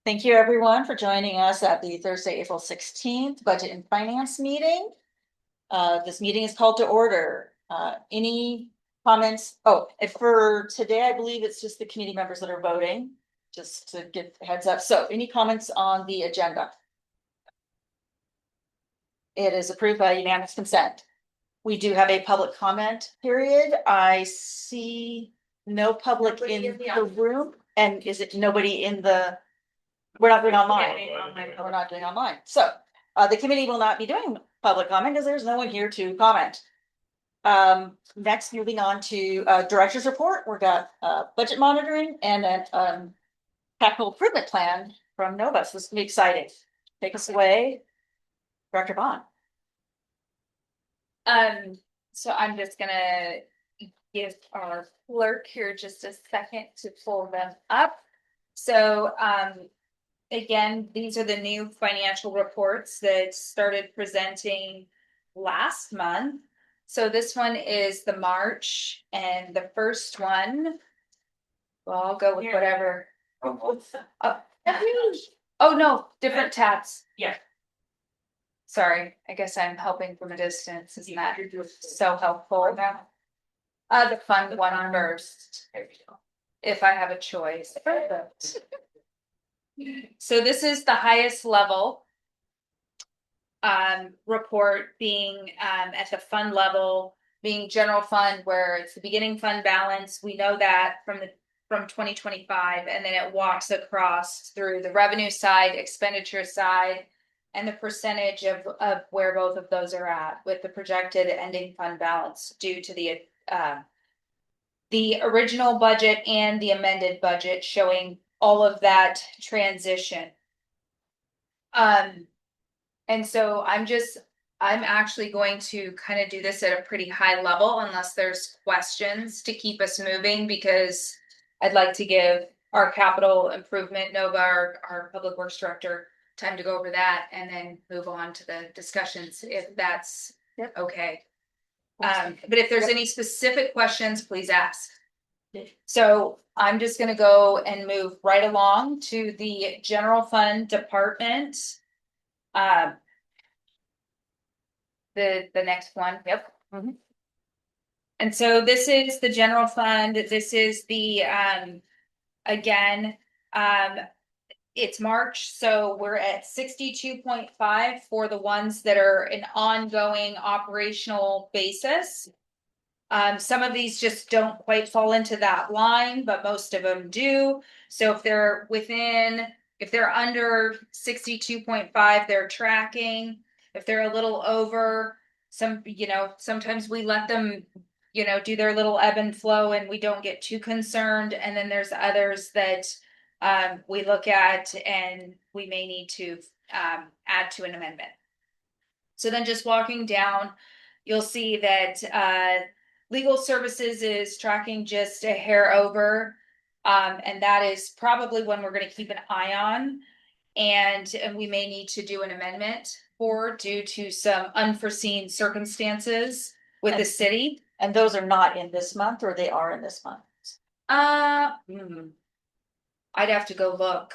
Thank you, everyone, for joining us at the Thursday, April 16th Budget and Finance meeting. This meeting is called to order. Any comments? Oh, and for today, I believe it's just the committee members that are voting, just to give a heads up. So any comments on the agenda? It is approved by unanimous consent. We do have a public comment period. I see no public in the room. And is it nobody in the? We're not doing online. We're not doing online. So the committee will not be doing public comment because there's no one here to comment. Next, moving on to director's report. We've got budget monitoring and then capital improvement plan from Nova. So this will be exciting. Take us away, Director Bond. So I'm just gonna give our clerk here just a second to pull them up. So, again, these are the new financial reports that started presenting last month. So this one is the March, and the first one, well, I'll go with whatever. Oh, no, different tabs. Yeah. Sorry, I guess I'm helping from a distance. Isn't that so helpful? The fund one first, if I have a choice. So this is the highest level report being at the fund level, being general fund, where it's the beginning fund balance. We know that from 2025, and then it walks across through the revenue side, expenditure side, and the percentage of where both of those are at, with the projected ending fund balance due to the original budget and the amended budget, showing all of that transition. And so I'm actually going to kind of do this at a pretty high level, unless there's questions, to keep us moving, because I'd like to give our capital improvement, Nova, our public works director, time to go over that and then move on to the discussions, if that's okay. But if there's any specific questions, please ask. So I'm just gonna go and move right along to the general fund department. The next one, yep. And so this is the general fund. This is the again, it's March, so we're at 62.5 for the ones that are an ongoing operational basis. Some of these just don't quite fall into that line, but most of them do. So if they're under 62.5, they're tracking. If they're a little over, sometimes we let them, do their little ebb and flow and we don't get too concerned. And then there's others that we look at and we may need to add to an amendment. So then just walking down, you'll see that legal services is tracking just a hair over. And that is probably one we're going to keep an eye on. And we may need to do an amendment for, due to some unforeseen circumstances with the city. And those are not in this month, or they are in this month? I'd have to go look.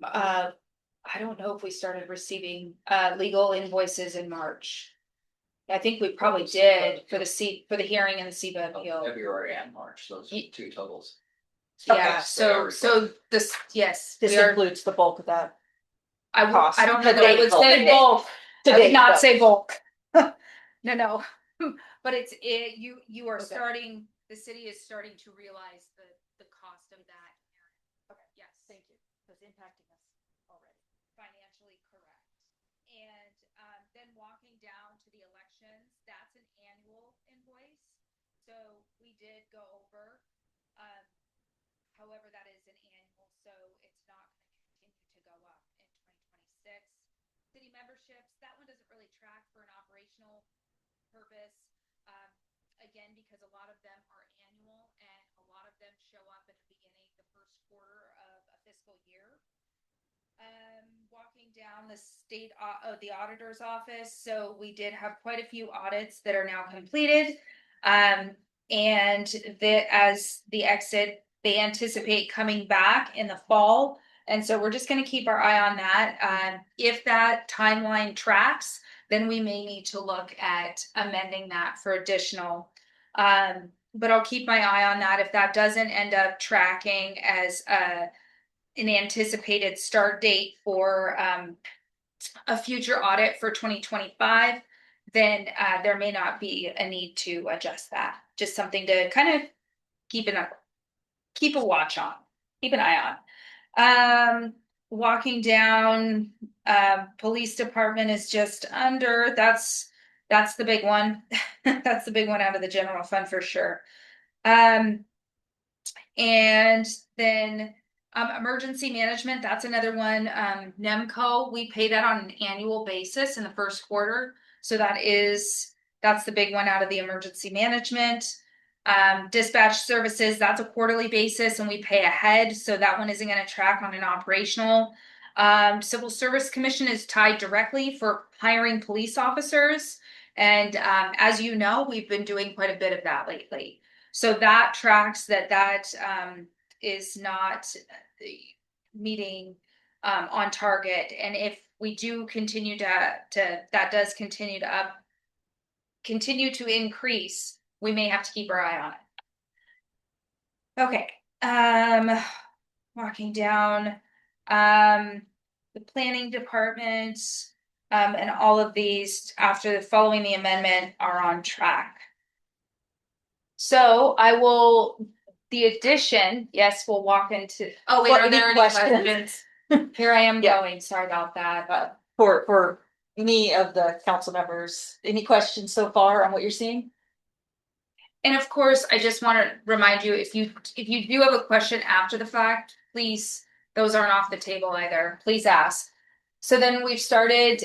I don't know if we started receiving legal invoices in March. I think we probably did for the hearing and the CBA appeal. February and March, those two totals. Yeah, so this, yes. This includes the bulk of that. I don't know that I would say bulk. I would not say bulk. No. But you are starting, the city is starting to realize the cost of that. Okay, yes, thank you. It's impacting us already. Financially correct. And then walking down to the elections, that's an annual invoice. So we did go over. However, that is an annual, so it's not going to continue to go up in 2026. City memberships, that one doesn't really track for an operational purpose. Again, because a lot of them are annual and a lot of them show up at the beginning, the first quarter of a fiscal year. Walking down the the auditor's office. So we did have quite a few audits that are now completed. And as the exit, they anticipate coming back in the fall And so we're just gonna keep our eye on that. If that timeline tracks, then we may need to look at amending that for additional. But I'll keep my eye on that. If that doesn't end up tracking as an anticipated start date for a future audit for 2025, then there may not be a need to adjust that. Just something to kind of keep a watch on, keep an eye on. Walking down, police department is just under, that's the big one. That's the big one out of the general fund for sure. And then emergency management, that's another one. NEMCO, we pay that on an annual basis in the first quarter. So that's the big one out of the emergency management. Dispatch services, that's a quarterly basis and we pay ahead. So that one isn't going to track on an operational. Civil Service Commission is tied directly for hiring police officers. And as you know, we've been doing quite a bit of that lately. So that tracks that is not meeting on target. And if we do continue that does continue to increase, we may have to keep our eye on it. Okay. Walking down, the planning department, and all of these after following the amendment are on track. So the addition, yes, we'll walk into, oh wait, What, are there any any questions? questions? Here I am Yeah. going, sorry about that. For any of the council members, any questions so far on what you're seeing? And of course, I just want to remind you, if you do have a question after the fact, please, those aren't off the table either, please ask. So then we've started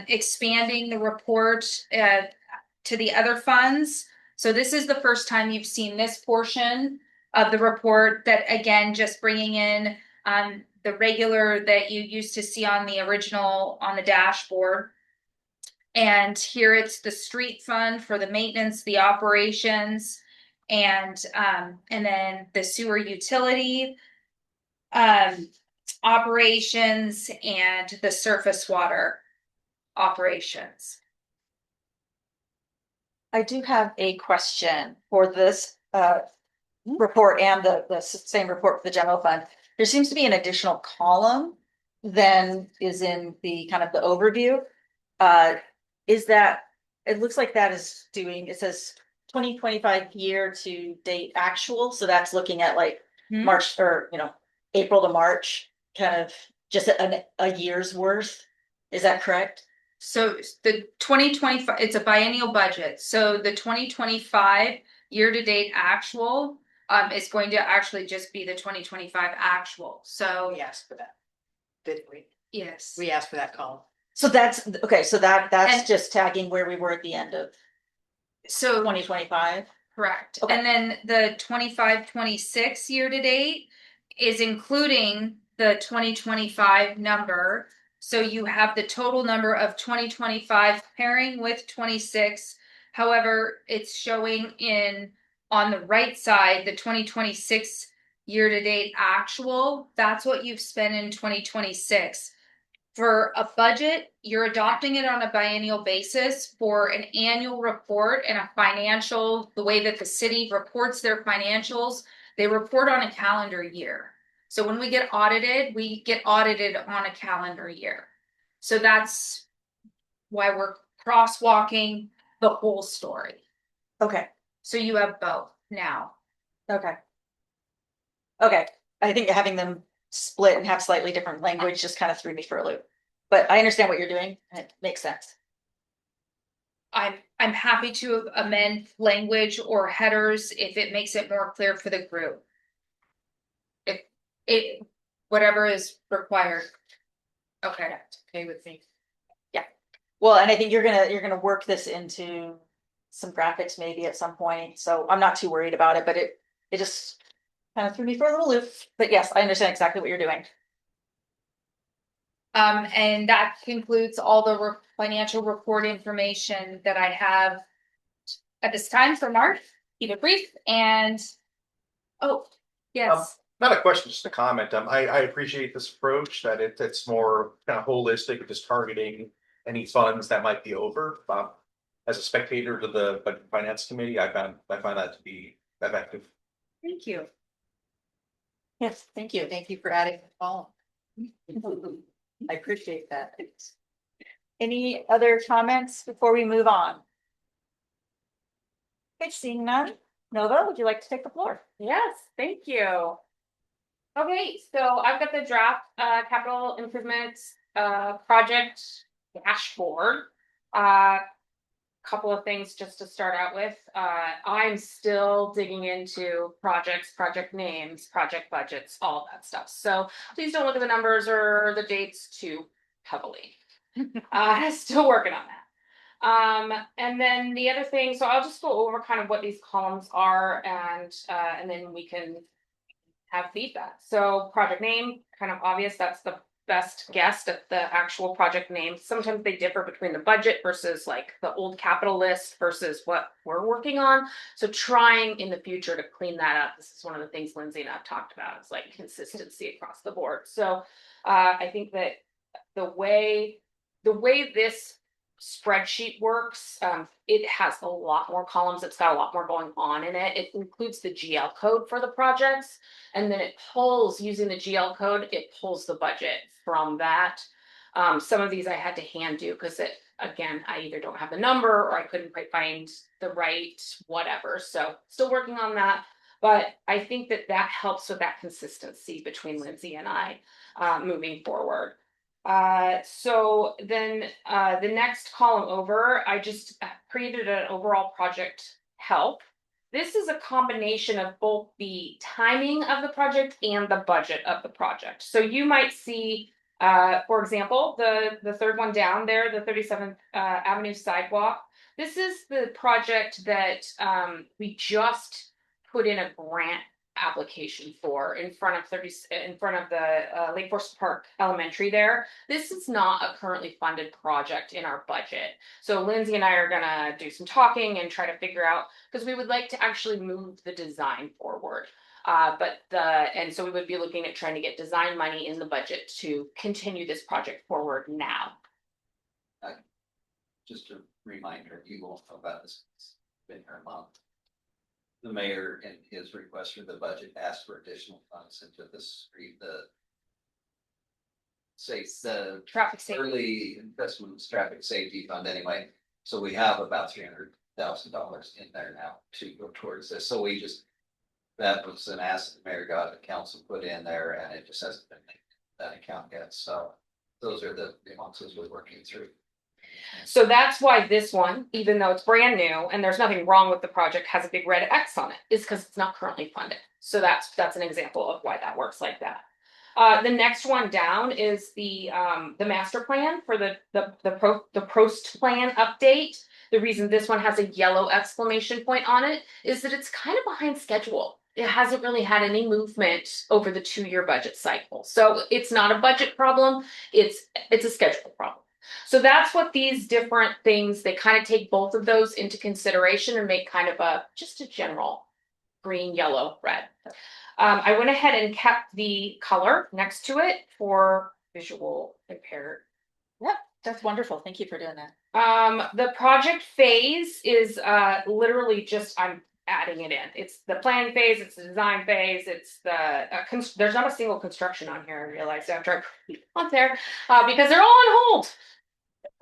expanding the report to the other funds. So this is the first time you've seen this portion of the report, that again, just bringing in the regular that you used to see on the original on the dashboard. And here it's the street fund for the maintenance, the operations, and then the sewer utility operations and the surface water operations. I do have a question for this report and the same report for the general fund. There seems to be an additional column than is in the kind of the overview. Is that, it looks like that is doing, it says 2025 year to date actual, so that's looking at like March or April to March, kind of just a year's worth. Is that correct? So the 2025, it's a biennial budget. So the 2025 year-to-date actual is going to actually just be the 2025 actual. So We asked for that, didn't we? yes. We asked for that column. So that's, okay, so that's And- just tagging where we were at the end of So 2025. correct. Okay. And then the 25-26 year-to-date is including the 2025 number. So you have the total number of 2025 pairing with 26. However, it's showing on the right side, the 2026 year-to-date actual. That's what you've spent in 2026. For a budget, you're adopting it on a biennial basis. For an annual report and a financial, the way that the city reports their financials, they report on a calendar year. So when we get audited on a calendar year. So that's why we're crosswalking the whole story. Okay, So you have both now. okay. Okay, I think having them split and have slightly different language just kind of threw me for a loop. But I understand what you're doing, and it makes sense. I'm happy to amend language or headers if it makes it more clear for the group. If whatever is required. Okay. Okay with me. Well, and I think you're gonna work this into some graphics maybe at some point, so I'm not too worried about it, but it just kind of threw me for a little loop. But yes, I understand exactly what you're doing. And that concludes all the financial report information that I have at this time for March. Keep it brief and, oh, yes. Not a question, just a comment. I appreciate this approach that it's more kind of holistic, just targeting any funds that might be over. As a spectator to the Budget and Finance Committee, I find that to be effective. Thank you. Yes, thank you. Thank you for adding the column. I appreciate that. Any other comments before we move on? Okay, seeing none. Nova, would you like to take the floor? Yes, thank you. Okay, so I've got the draft capital improvements project dashboard. Couple of things just to start out with. I'm still digging into projects, project names, project budgets, all that stuff. So please don't look at the numbers or the dates too heavily. Still working on that. And then the other thing, so I'll just go over kind of what these columns are and then we can have feedback. So project name, kind of obvious, that's the best guess at the actual project name. Sometimes they differ between the budget versus like the old capital list versus what we're working on. So trying in the future to clean that up. This is one of the things Lindsay and I've talked about, is like consistency across the board. So I think that the way this spreadsheet works, it has a lot more columns. It's got a lot more going on in it. It includes the GL code for the projects, and then it pulls, using the GL code, it pulls the budget from that. Some of these I had to hand do because again, I either don't have the number or I couldn't quite find the right whatever. So still working on that. But I think that helps with that consistency between Lindsay and I moving forward. So then the next column over, I just created an overall project help. This is a combination of both the timing of the project and the budget of the project. So you might see, for example, the third one down there, the 37th Avenue sidewalk. This is the project that we just put in a grant application for in front of the Lake Forest Park Elementary there. This is not a currently funded project in our budget. So Lindsay and I are gonna do some talking and try to figure out, because we would like to actually move the design forward. And so we would be looking at trying to get design money in the budget to continue this project forward now. Just a reminder, you won't know about this, it's been here a month. The mayor, in his request for the budget, asked for additional funds into the street, the Traffic safety. early investments, traffic safety fund anyway. So we have about $300,000 in there now to go towards this. So that was an asset the mayor got, the council put in there, and it just hasn't been made that account yet. So those are the nuances we're working through. So that's why this one, even though it's brand new and there's nothing wrong with the project, has a big red X on it, is because it's not currently funded. So that's an example of why that works like that. The next one down is the master plan for the Prost plan update. The reason this one has a yellow exclamation point on it is that it's kind of behind schedule. It hasn't really had any movement over the 2-year budget cycle. So it's not a budget problem, it's a schedule problem. So that's what these different things, they kind of take both of those into consideration and make kind of just a general green, yellow, red. I went ahead and kept the color next to it for visual impaired. Yep, that's wonderful. Thank you for doing that. The project phase is literally just, I'm adding it in. It's the planning phase, it's the design phase, it's there's not a single construction on here, I realized after I put it on there, because they're all on hold.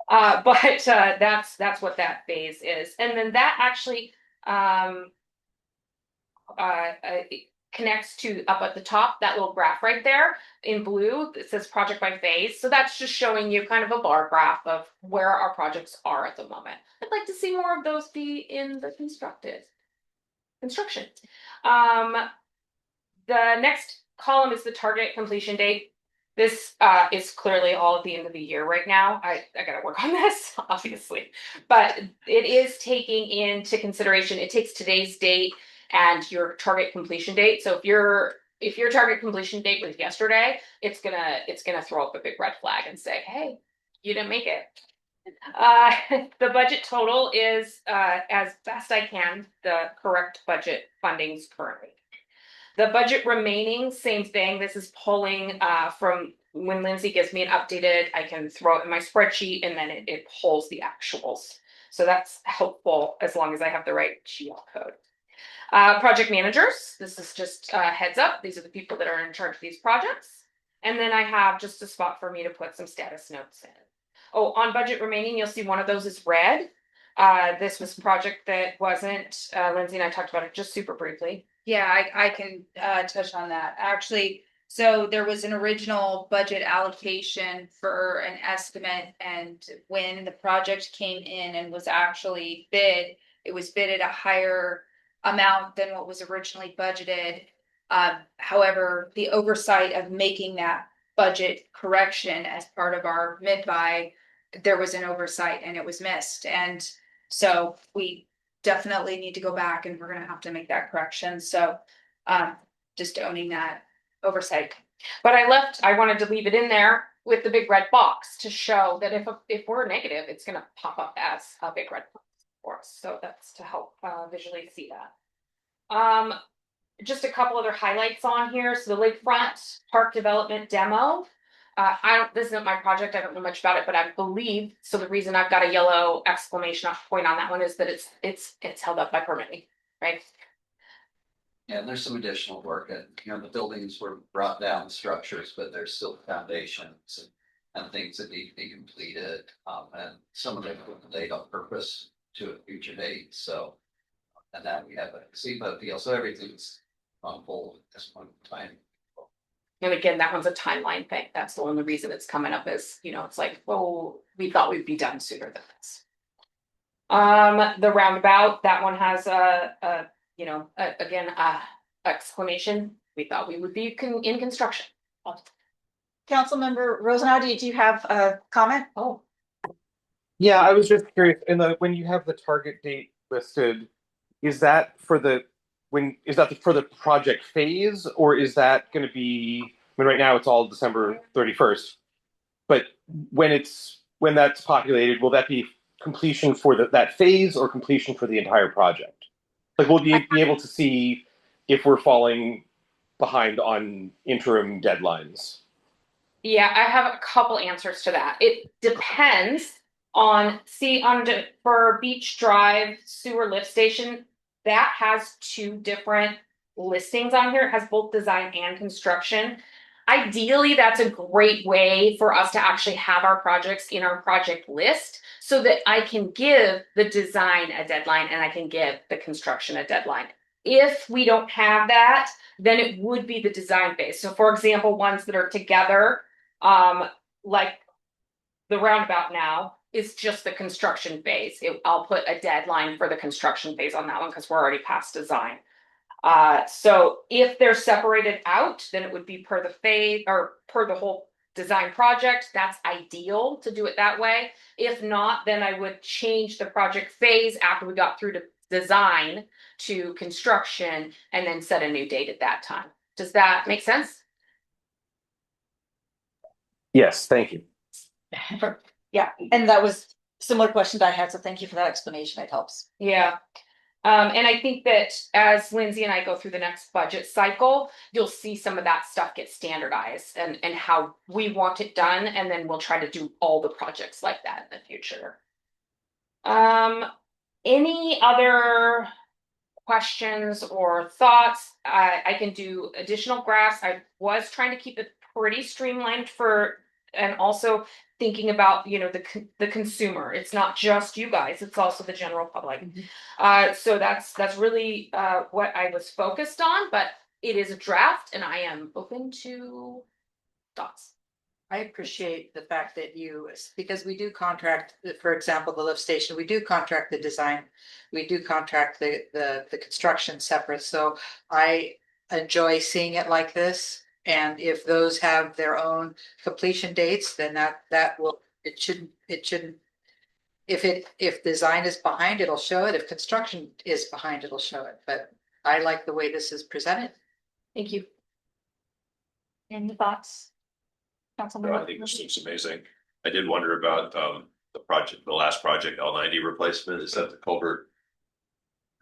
But that's what that phase is. And then that actually connects to up at the top, that little graph right there in blue, it says project by phase. So that's just showing you kind of a bar graph of where our projects are at the moment. I'd like to see more of those be in the construction. The next column is the target completion date. This is clearly all at the end of the year right now. I gotta work on this, obviously, but it is taking into consideration, it takes today's date and your target completion date. So if your target completion date was yesterday, it's gonna throw up a big red flag and say, hey, you didn't make it. The budget total is as best I can the correct budget fundings currently. The budget remaining, same thing. This is pulling from when Lindsay gives me an updated, I can throw it in my spreadsheet and then it pulls the actuals. So that's helpful as long as I have the right GL code. Project managers, this is just a heads up. These are the people that are in charge of these projects. And then I have just a spot for me to put some status notes in. Oh, on budget remaining, you'll see one of those is red. This was a project that wasn't, Lindsay and I talked about it just super briefly. Yeah, I can touch on that. Actually, so there was an original budget allocation for an estimate, and when the project came in and was actually bid, it was bid at a higher amount than what was originally budgeted. However, the oversight of making that budget correction as part of our mid-buy, there was an oversight and it was missed. And so we definitely need to go back and we're gonna have to make that correction. So just owning that oversight. But I wanted to leave it in there with the big red box to show that if we're negative, it's gonna pop up as a big red box for us. So that's to help visually see that. Just a couple other highlights on here. So the lakefront park development demo. This isn't my project, I don't know much about it, but I believe, so the reason I've got a yellow exclamation point on that one is that it's held up by permitting, right? Yeah, and there's some additional work and, the buildings were brought down, structures, but there's still foundations and things that need to be completed. And some of them were delayed on purpose to a future date, so. And then we have a SEPA deal, so everything's on hold at this point in time. And again, that one's a timeline thing. That's the only reason it's coming up is, it's like, well, we thought we'd be done sooner than this. The roundabout, that one has again, exclamation. We thought we would be in construction. Councilmember Rosenau, did you have a comment? Oh, Yeah, I was just curious, when you have the target date listed, is that for the project phase, or is that gonna be, right now it's all December 31st. But when that's populated, will that be completion for that phase or completion for the entire project? Like, we'll be able to see if we're falling behind on interim deadlines. yeah, I have a couple answers to that. It depends on, for Beach Drive sewer lift station, that has two different listings on here. It has both design and construction. Ideally, that's a great way for us to actually have our projects in our project list so that I can give the design a deadline and I can give the construction a deadline. If we don't have that, then it would be the design phase. So for example, ones that are together, like the roundabout now is just the construction phase. I'll put a deadline for the construction phase on that one because we're already past design. So if they're separated out, then it would be per the phase or per the whole design project. That's ideal to do it that way. If not, then I would change the project phase after we got through to design to construction and then set a new date at that time. Does that make sense? Yes, thank you. Yeah, and that was similar questions I had, so thank you for that explanation. It helps. Yeah. And I think that as Lindsay and I go through the next budget cycle, you'll see some of that stuff get standardized and how we want it done. And then we'll try to do all the projects like that in the future. Any other questions or thoughts? I can do additional graphs. I was trying to keep it pretty streamlined and also thinking about, the consumer. It's not just you guys, it's also the general public. So that's really what I was focused on, but it is a draft and I am open to thoughts. I appreciate the fact that because we do contract, for example, the lift station, we do contract the design. We do contract the construction separate, so I enjoy seeing it like this. And if those have their own completion dates, then it shouldn't. If design is behind, it'll show it. If construction is behind, it'll show it. But I like the way this is presented. Thank you. Any thoughts? No, I think this looks amazing. I did wonder about the last project, L90 replacement. Is that the culvert?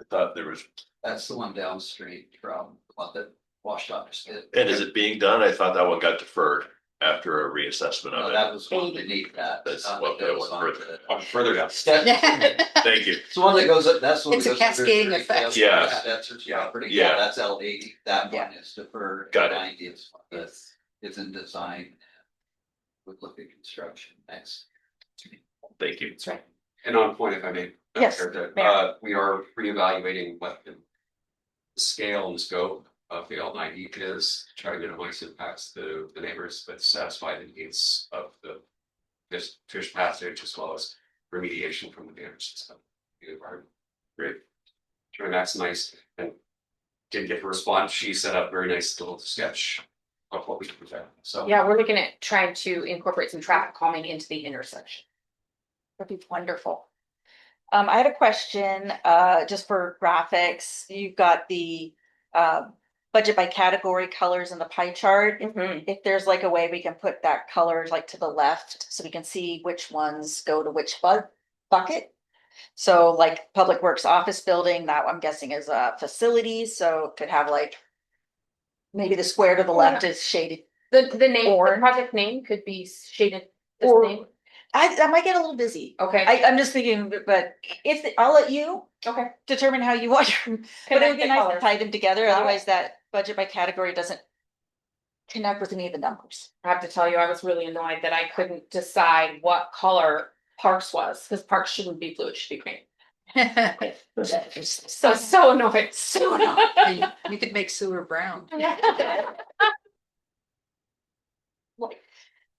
I thought there was. That's the one downstream from the one that washed off his head. And is it being done? I thought that one got deferred after a reassessment No, of that it. was one beneath that. That's Not what that that goes one on further. to- Oh, further down. Thank you. It's one that goes up, that's one. It's that a goes under cascading 30, effect. Yes. That's his Yeah. property, Yeah. yeah, that's L80, that Yeah. one is deferred. Got it. 90 is one that is in design. Would look at construction next. Thank you. That's right. And on point, if I may. Yes, Mayor. We are reevaluating what the scale and scope of the L90 is, to try to minimize impacts to the neighbors, but satisfy the needs of the fish passage as well as remediation from the damage system. The environment. Great. Sure, that's nice, and didn't get a response. She set up a very nice little sketch of what we can do there, so. Yeah, we're looking at trying to incorporate some traffic calming into the intersection. That'd be wonderful. I had a question, just for graphics. You've got the, budget by category colors in the pie chart. If there's like a way we can put that color like to the left, so we can see which ones go to which bucket. So like Public Works office building, that I'm guessing is a facility, so it could have like. Maybe the square to the left is shaded, The name, the Orange. project name could be shaded this Or- name. I might get a little busy. Okay, I'm just thinking, but if, I'll let you okay. determine how you want your, but it would Connect be the nice to colors. tie them together, Got it. otherwise that budget by category doesn't. Connect with any of the numbers. I have to tell you, I was really annoyed that I couldn't decide what color Parks was, because Parks shouldn't be blue, it should be green. So annoyed, so annoyed. You could make sewer brown.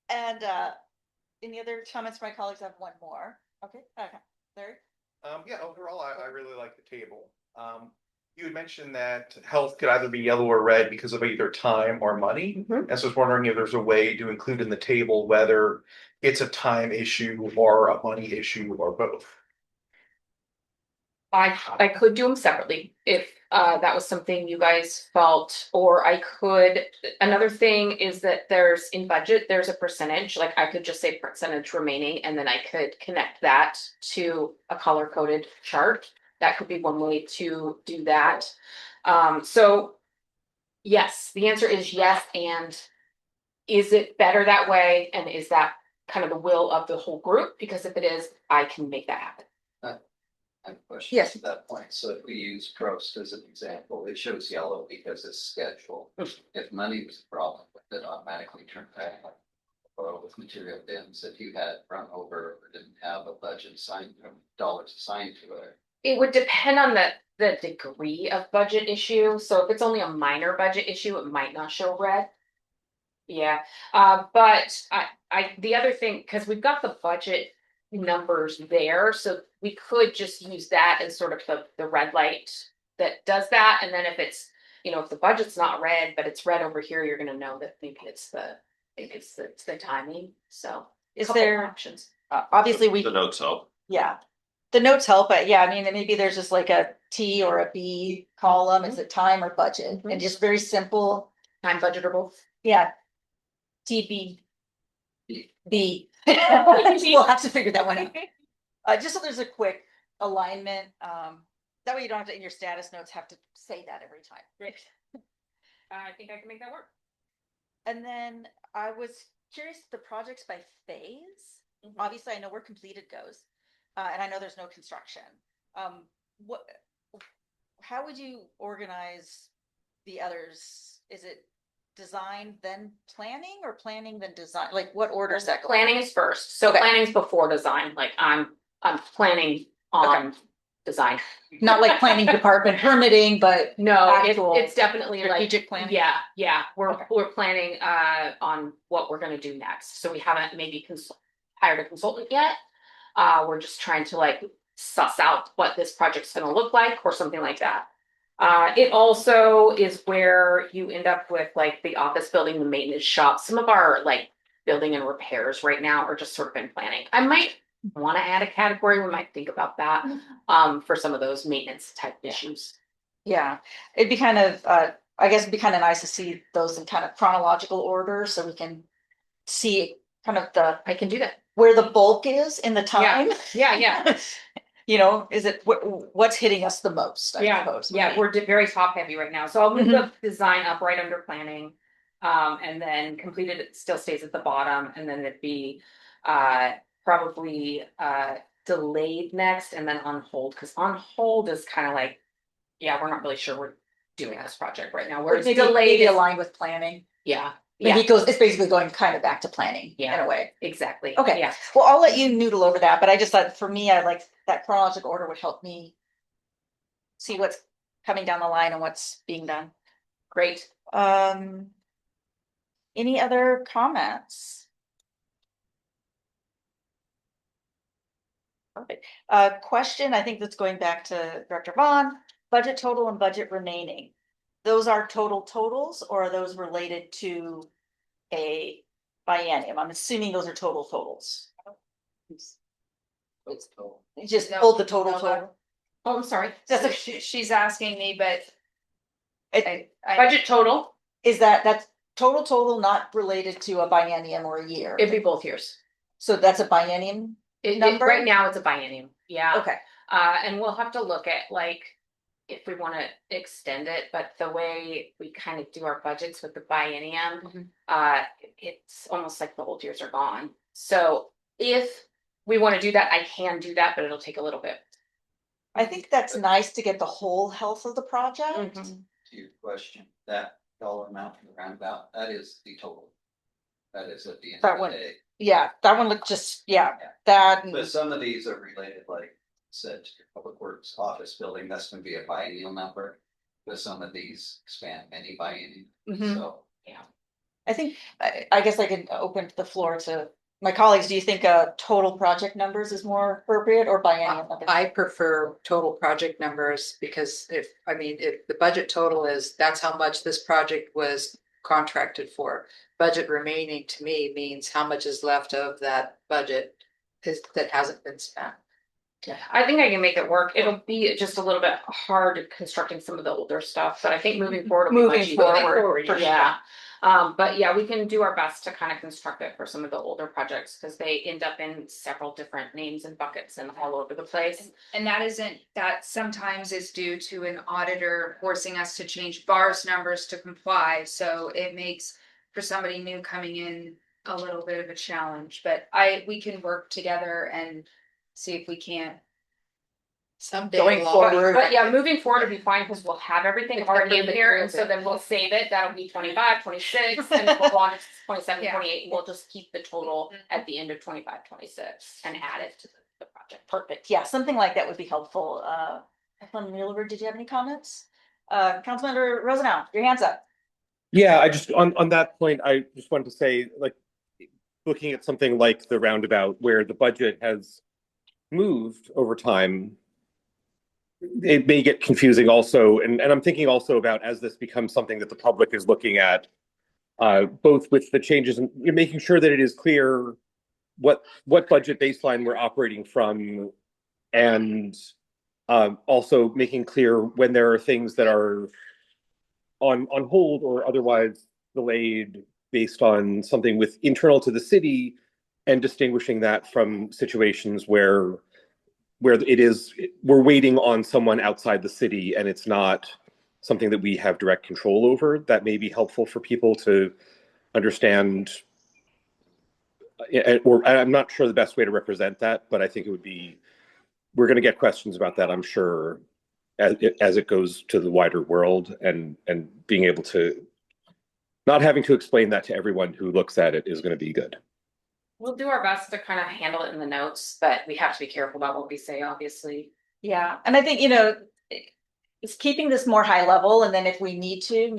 And any other comments from my colleagues? I have one more. Okay, Larry? Yeah, overall, I really like the table. You had mentioned that health could either be yellow or red because of either time or money. And so I was wondering if there's a way to include in the table whether it's a time issue or a money issue or both. I could do them separately if that was something you guys felt, or I could, another thing is that there's in budget, there's a percentage, like I could just say percentage remaining, and then I could connect that to a color coded chart. That could be one way to do that. So yes, the answer is yes, and is it better that way? And is that kind of the will of the whole group? Because if it is, I can make that happen. I have a question Yes. to that point. So if we use Prost as an example, it shows yellow because it's scheduled. If money was a problem, it automatically turned back. Or with material bins, if you had run over or didn't have a budget assigned, dollars assigned to it. It would depend on the degree of budget issue. So if it's only a minor budget issue, it might not show red. Yeah, but the other thing, because we've got the budget numbers there, so we could just use that as sort of the red light that does that. And then if it's, if the budget's not red, but it's red over here, you're gonna know that maybe it's the timing. So Is couple there, options? obviously we, The notes help. yeah. The notes help, but yeah, I mean, maybe there's just like a T or a B column, is it time or budget? And just very simple, Time budget or both? yeah. TB. B. We'll have to figure that one out. Just so there's a quick alignment, that way you don't have to, in your status notes, have to say that every time. Great. I think I can make that work. And then I was curious, the projects by phase, obviously I know where completed goes, and I know there's no construction. How would you organize the others? Is it design then planning, or planning then design? Like what order is that going? Planning is first, so Okay. planning's before design, like I'm planning on design. Not like planning department permitting, but No, Actual it's definitely like, strategic planning? yeah, Okay. we're planning on what we're gonna do next, so we haven't maybe hired a consultant yet. We're just trying to like suss out what this project's gonna look like or something like that. It also is where you end up with like the office building, the maintenance shop, some of our like building and repairs right now are just sort of in planning. I might want to add a category, we might think about that, for some of those maintenance type issues. yeah, it'd be kind of, I guess it'd be kind of nice to see those in kind of chronological order, so we can see kind of I can do that. where the bulk is in the time. Yeah. You know, is it, what's hitting us the most, I Yeah, suppose? yeah, we're very top heavy right now, so I'll move the design up right under planning. And then completed, it still stays at the bottom, and then it'd be, probably, delayed next and then on hold, cause on hold is kind of like, yeah, we're not really sure we're doing this project right now, whereas Maybe, delayed maybe is, aligned with planning. yeah, Maybe yeah, it goes, it's basically going kind of back to planning in Yeah. a way. exactly. Okay. Yeah, Well, I'll let you noodle over that, but I just thought for me, I like that chronological order would help me see what's coming down the line and what's being done. great. Any other comments? Perfect. Question, I think that's going back to Director Vaughn, budget total and budget remaining. Those are total totals, or are those related to a biennium? I'm assuming those are total totals. It's total. Just No, pulled the total no, total. Oh, I'm sorry. That's She's asking me, but I, Budget total, Is that's total, not related to a biennium or a year? it'd be both years. So that's a biennium? Number? Right now, it's a biennium, yeah. Okay, And we'll have to look at like, if we wanna extend it, but the way we kind of do our budgets with the biennium. Mhm. It's almost like the old years are gone, so if we wanna do that, I can do that, but it'll take a little bit. I think that's nice to get the whole health of the project. Mhm. To your question, that dollar amount in the roundabout, that is the total. That is at the end That of one. the day. Yeah, that one looked just, yeah, Yeah. that. and- But some of these are related, like I said, to your public works office building, that's gonna be a biennial number. But some of these span many biennium, Mhm. so. I think, I guess I can open the floor to my colleagues. Do you think total project numbers is more appropriate or biennial numbers? I prefer total project numbers because if the budget total is, that's how much this project was contracted for. Budget remaining to me means how much is left of that budget that hasn't been spent. I think I can make it work. It'll be just a little bit hard constructing some of the older stuff, but I think moving forward. Will be much Moving easier. forward, for Yeah. But yeah, we can do our best to kind of construct it for some of the older projects, because they end up in several different names and buckets and all over the place. and that sometimes is due to an auditor forcing us to change bars numbers to comply, so it makes for somebody new coming in a little bit of a challenge, but we can work together and see if we can't. Someday. Going it'll all be forward. But yeah, corrected. moving forward will be fine, because we'll have everything It's already in gonna be here, and so perfect. then we'll save it. That'll be 25, 26, and then we'll go on to 27, Yeah. 28, and we'll just keep the total at the end of 25, 26 and add it to the project. Perfect. Yeah, something like that would be helpful. Councilman Mueller, did you have any comments? Councilmember Rosenau, your hand's up. Yeah, I just, on that point, I just wanted to say, like, looking at something like the roundabout where the budget has moved over time, it may get confusing also, and I'm thinking also about as this becomes something that the public is looking at, both with the changes and making sure that it is clear what budget baseline we're operating from, and also making clear when there are things that are on hold or otherwise delayed based on something with internal to the city, and distinguishing that from situations where we're waiting on someone outside the city and it's not something that we have direct control over. That may be helpful for people to understand. Or I'm not sure the best way to represent that, but I think it would be, we're going to get questions about that, I'm sure, as it goes to the wider world, and being able to, not having to explain that to everyone who looks at it is going to be good. We'll do our best to kind of handle it in the notes, but we have to be careful about what we say, obviously. Yeah, and I think, it's keeping this more high level, and then if we need to,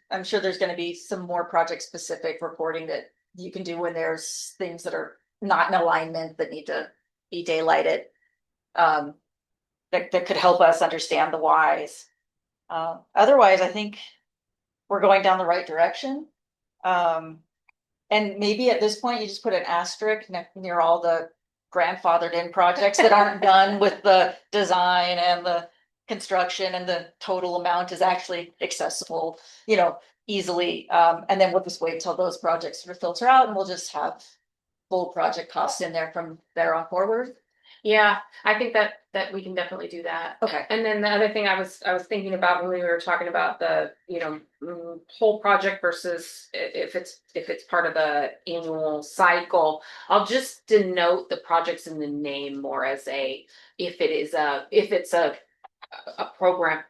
I'm sure there's gonna be some more project specific reporting that you can do when there's things that are not in alignment that need to be daylighted. That could help us understand the whys. Otherwise, I think we're going down the right direction. And maybe at this point, you just put an asterisk near all the grandfathered in projects that aren't done with the design and the construction, and the total amount is actually accessible, easily. And then we'll just wait till those projects sort of filter out, and we'll just have full project costs in there from there on forward. Yeah, I think that we can definitely do that. Okay. And then the other thing I was thinking about when we were talking about the, whole project versus if it's part of the annual cycle, I'll just denote the projects in the name more as if it's a program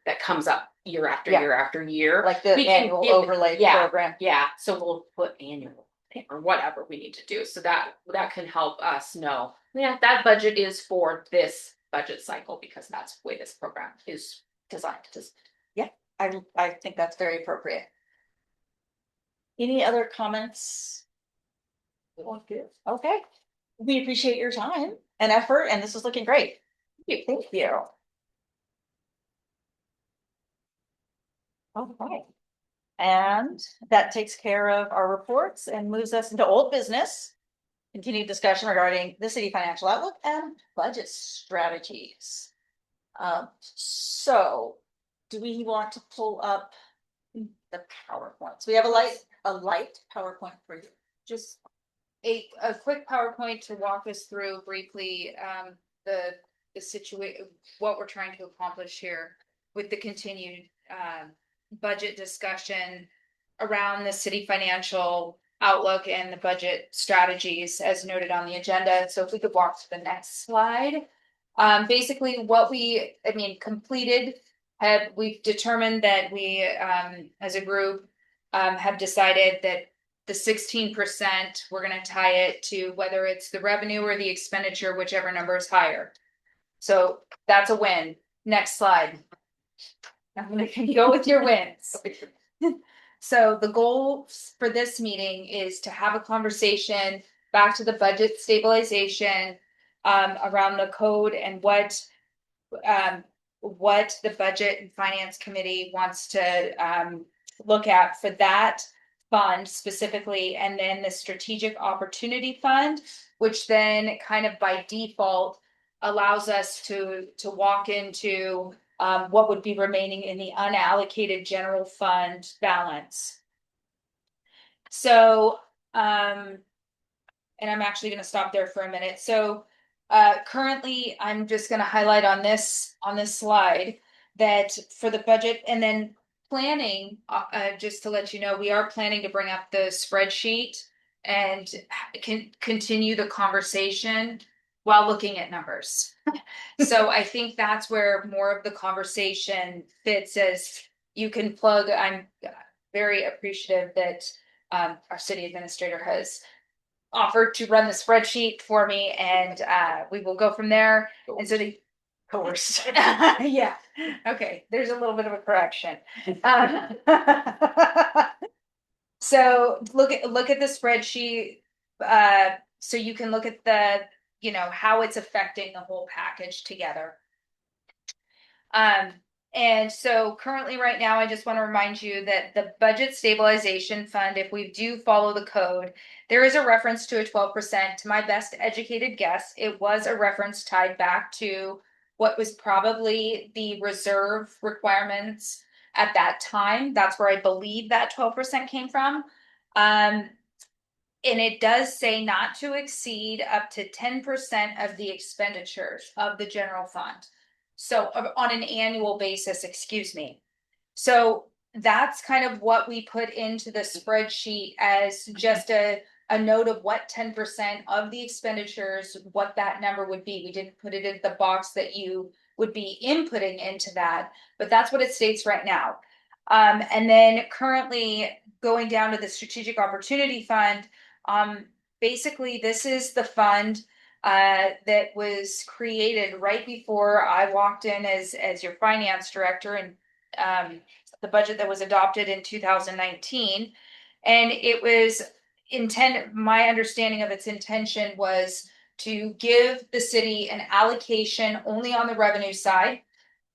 that comes up year after Yeah. year after year. Like the We can annual give- overlay yeah, program. Yeah, so we'll put annual or whatever we need to do. So that can help us know, yeah, that budget is for this budget cycle because that's the way this program is designed. I think that's very appropriate. Any other comments? Okay, we appreciate your time and effort, and this is looking great. Thank you. Okay. And that takes care of our reports and moves us into old business. Continued discussion regarding the city financial outlook and budget strategies. So do we want to pull up the PowerPoints? We have a light PowerPoint for you. Just a quick PowerPoint to walk us through briefly, the situation, what we're trying to accomplish here with the continued, budget discussion around the city financial outlook and the budget strategies as noted on the agenda. So if we could walk to the next slide. Basically what completed, we've determined that we, as a group, have decided that the 16%, we're gonna tie it to whether it's the revenue or the expenditure, whichever number is higher. So that's a win. Next slide. I'm gonna go with your wins. So the goal for this meeting is to have a conversation back to the budget stabilization around the code and what the budget and finance committee wants to look at for that fund specifically, and then the strategic opportunity fund, which then kind of by default allows us to walk into what would be remaining in the unallocated general fund balance. So, and I'm actually going to stop there for a minute. So, currently, I'm just going to highlight on this slide that for the budget and then planning, just to let you know, we are planning to bring up the spreadsheet and can continue the conversation while looking at numbers. So I think that's where more of the conversation fits, as you can plug. I'm very appreciative that our city administrator has offered to run the spreadsheet for me, and we will go from there. And so the course. Yeah. Okay. There's a little bit of a correction. So look at the spreadsheet. So you can look at the, how it's affecting the whole package together. And so currently right now, I just want to remind you that the budget stabilization fund, if we do follow the code, there is a reference to a 12%. To my best educated guess, it was a reference tied back to what was probably the reserve requirements at that time. That's where I believe that 12% came from. And it does say not to exceed up to 10% of the expenditures of the general fund. So on an annual basis, excuse me. So that's kind of what we put into the spreadsheet as just a note of what 10% of the expenditures, what that number would be. We didn't put it in the box that you would be inputting into that, but that's what it states right now. And then currently going down to the strategic opportunity fund, basically this is the fund that was created right before I walked in as your finance director, and the budget that was adopted in 2019. And it was my understanding of its intention was to give the city an allocation only on the revenue side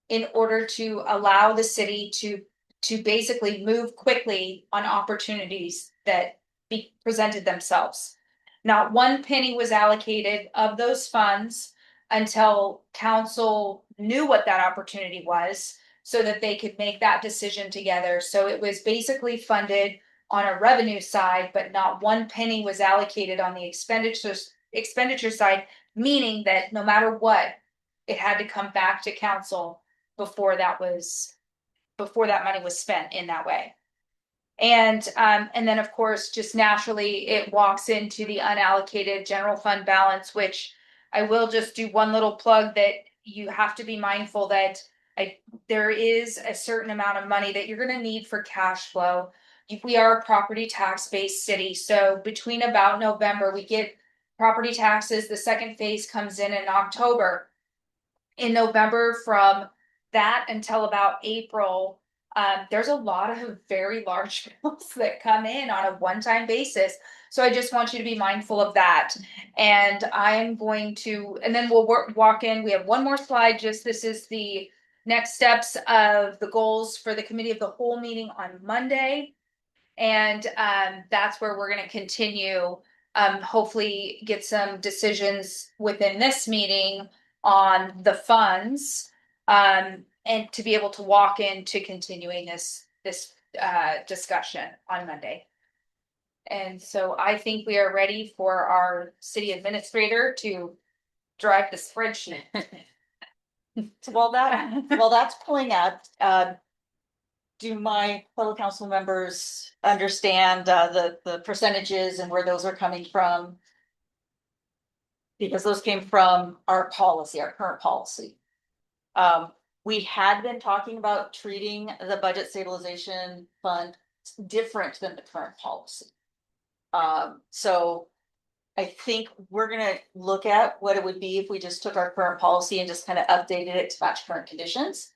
in order to allow the city to basically move quickly on opportunities that presented themselves. Not one penny was allocated of those funds until council knew what that opportunity was so that they could make that decision together. So it was basically funded on a revenue side, but not one penny was allocated on the expenditure side meaning that no matter what, it had to come back to council before that money was spent in that way. And then of course, just naturally, it walks into the unallocated general fund balance, which I will just do one little plug that you have to be mindful that there is a certain amount of money that you're gonna need for cash flow. We are a property tax based city, so between about November, we get property taxes, the second phase comes in October. In November, from that until about April, there's a lot of very large bills that come in on a one-time basis. So I just want you to be mindful of that. And I'm going to, and then we'll walk in, we have one more slide, just this is the next steps of the goals for the committee of the whole meeting on Monday. And that's where we're gonna continue, hopefully get some decisions within this meeting on the funds, and to be able to walk into continuing this discussion on Monday. And so I think we are ready for our city administrator to drive the spreadsheet. While that's pulling out, do my fellow council members understand the percentages and where those are coming from? Because those came from our policy, our current policy. We had been talking about treating the budget stabilization fund different than the current policy. So I think we're gonna look at what it would be if we just took our current policy and just kind of updated it to match current conditions.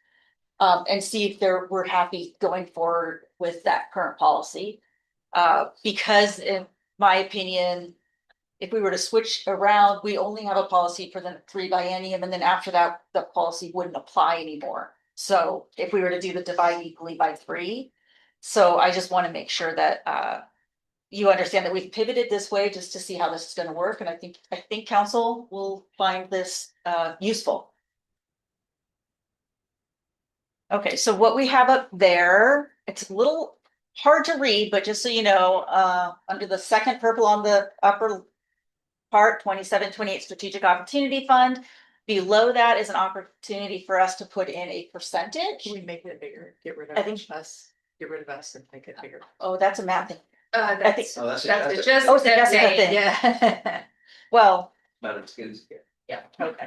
And see if we're happy going forward with that current policy. Because in my opinion, if we were to switch around, we only have a policy for the 3 biennium, and then after that, the policy wouldn't apply anymore. So if we were to do the divide equally by 3. So I just want to make sure that you understand that we've pivoted this way just to see how this is going to work. And I think council will find this useful. Okay, so what we have up there, it's a little hard to read, but just so you know, under the second purple on the upper part, 27-28 Strategic Opportunity Fund. Below that is an opportunity for us to put in a percentage. Can we make it bigger? Get rid I of think- us, get rid of us and make it bigger. Oh, that's a math thing. That's Oh, that's just Oh, so that's the the thing. Yeah. Well, Madam Skins. Okay.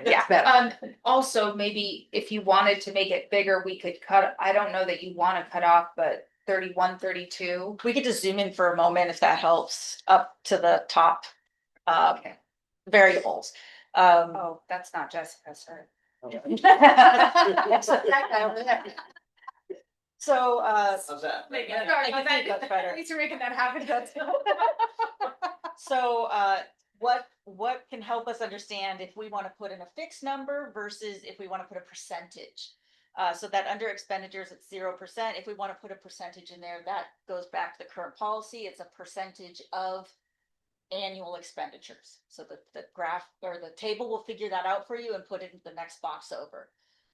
Yeah. Better. Also, maybe if you wanted to make it bigger, we could cut, I don't know that you want to cut off, but 31, 32. we could just zoom in for a moment if that helps up to the top Okay. variables. Oh, that's not Jessica, sorry. So How's that? I think that's better. Thanks for making that happen. So what can help us understand if we want to put in a fixed number versus if we want to put a percentage? So that under expenditures at 0%, if we want to put a percentage in there, that goes back to the current policy. It's a percentage of annual expenditures. So the graph or the table will figure that out for you and put it in the next box over.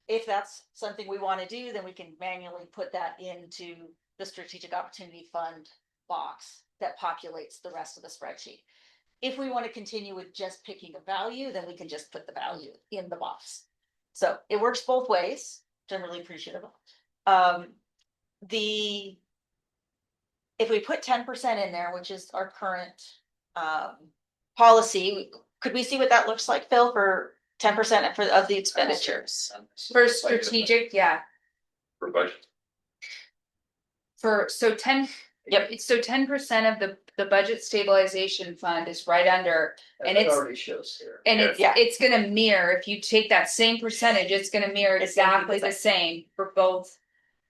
If that's something we want to do, then we can manually put that into the Strategic Opportunity Fund box that populates the rest of the spreadsheet. If we want to continue with just picking a value, then we can just put the value in the box. So it works both ways, which I'm really appreciative of. If we put 10% in there, which is our current policy, could we see what that looks like, Phil, for 10% of the expenditures? For strategic, yeah, For budget. so 10, Yep. so 10% of the budget stabilization fund is right under, and It it's, already shows here. and Yeah. it's gonna mirror, if you take that same percentage, it's gonna mirror It's gonna be exactly the the same for both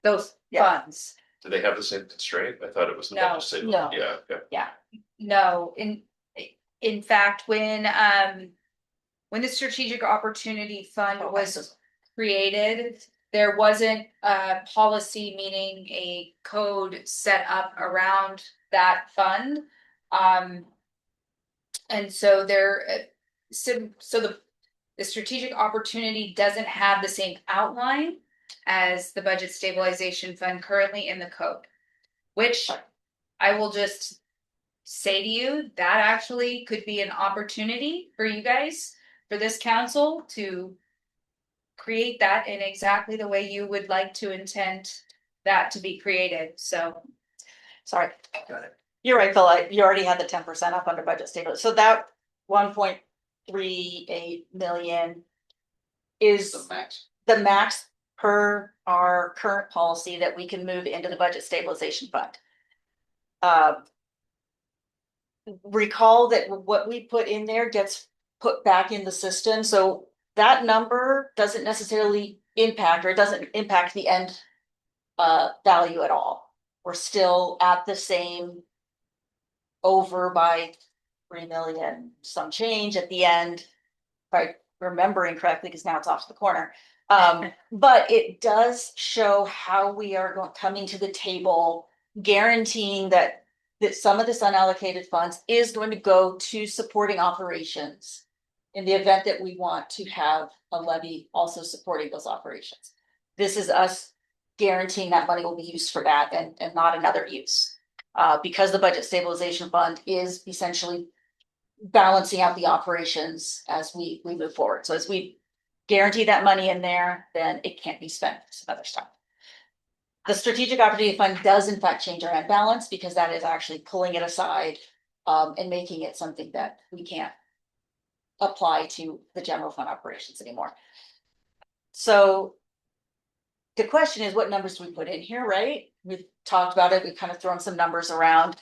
those Yeah. funds. Do they have the same constraint? I thought it was the No, budget stable. no. Yeah, okay. No, in fact, when the Strategic Opportunity Fund Oh, was created, there wasn't a policy, meaning a code set up around that fund. And so the strategic opportunity doesn't have the same outline as the budget stabilization fund currently in the code, which I will just say to you, that actually could be an opportunity for you guys for this council to create that in exactly the way you would like to intend that to be created, so. Sorry. Got it. You're right, Phil, you already had the 10% up under budget stable, so that 1.38 million is The max. the max per our current policy that we can move into the budget stabilization fund. Recall that what we put in there gets put back in the system, so that number doesn't necessarily impact, or it doesn't impact the end value at all. We're still at the same over by 3 million, some change at the end, if I remembering correctly, because now it's off to the corner. But it does show how we are coming to the table, guaranteeing that some of this unallocated funds is going to go to supporting operations in the event that we want to have a levy also supporting those operations. This is us guaranteeing that money will be used for that and not another use. Because the budget stabilization fund is essentially balancing out the operations as we move forward. So as we guarantee that money in there, then it can't be spent for some other stuff. The strategic opportunity fund does in fact change our end balance, because that is actually pulling it aside and making it something that we can't apply to the general fund operations anymore. So the question is, what numbers do we put in here, right? We've talked about it, we've kind of thrown some numbers around.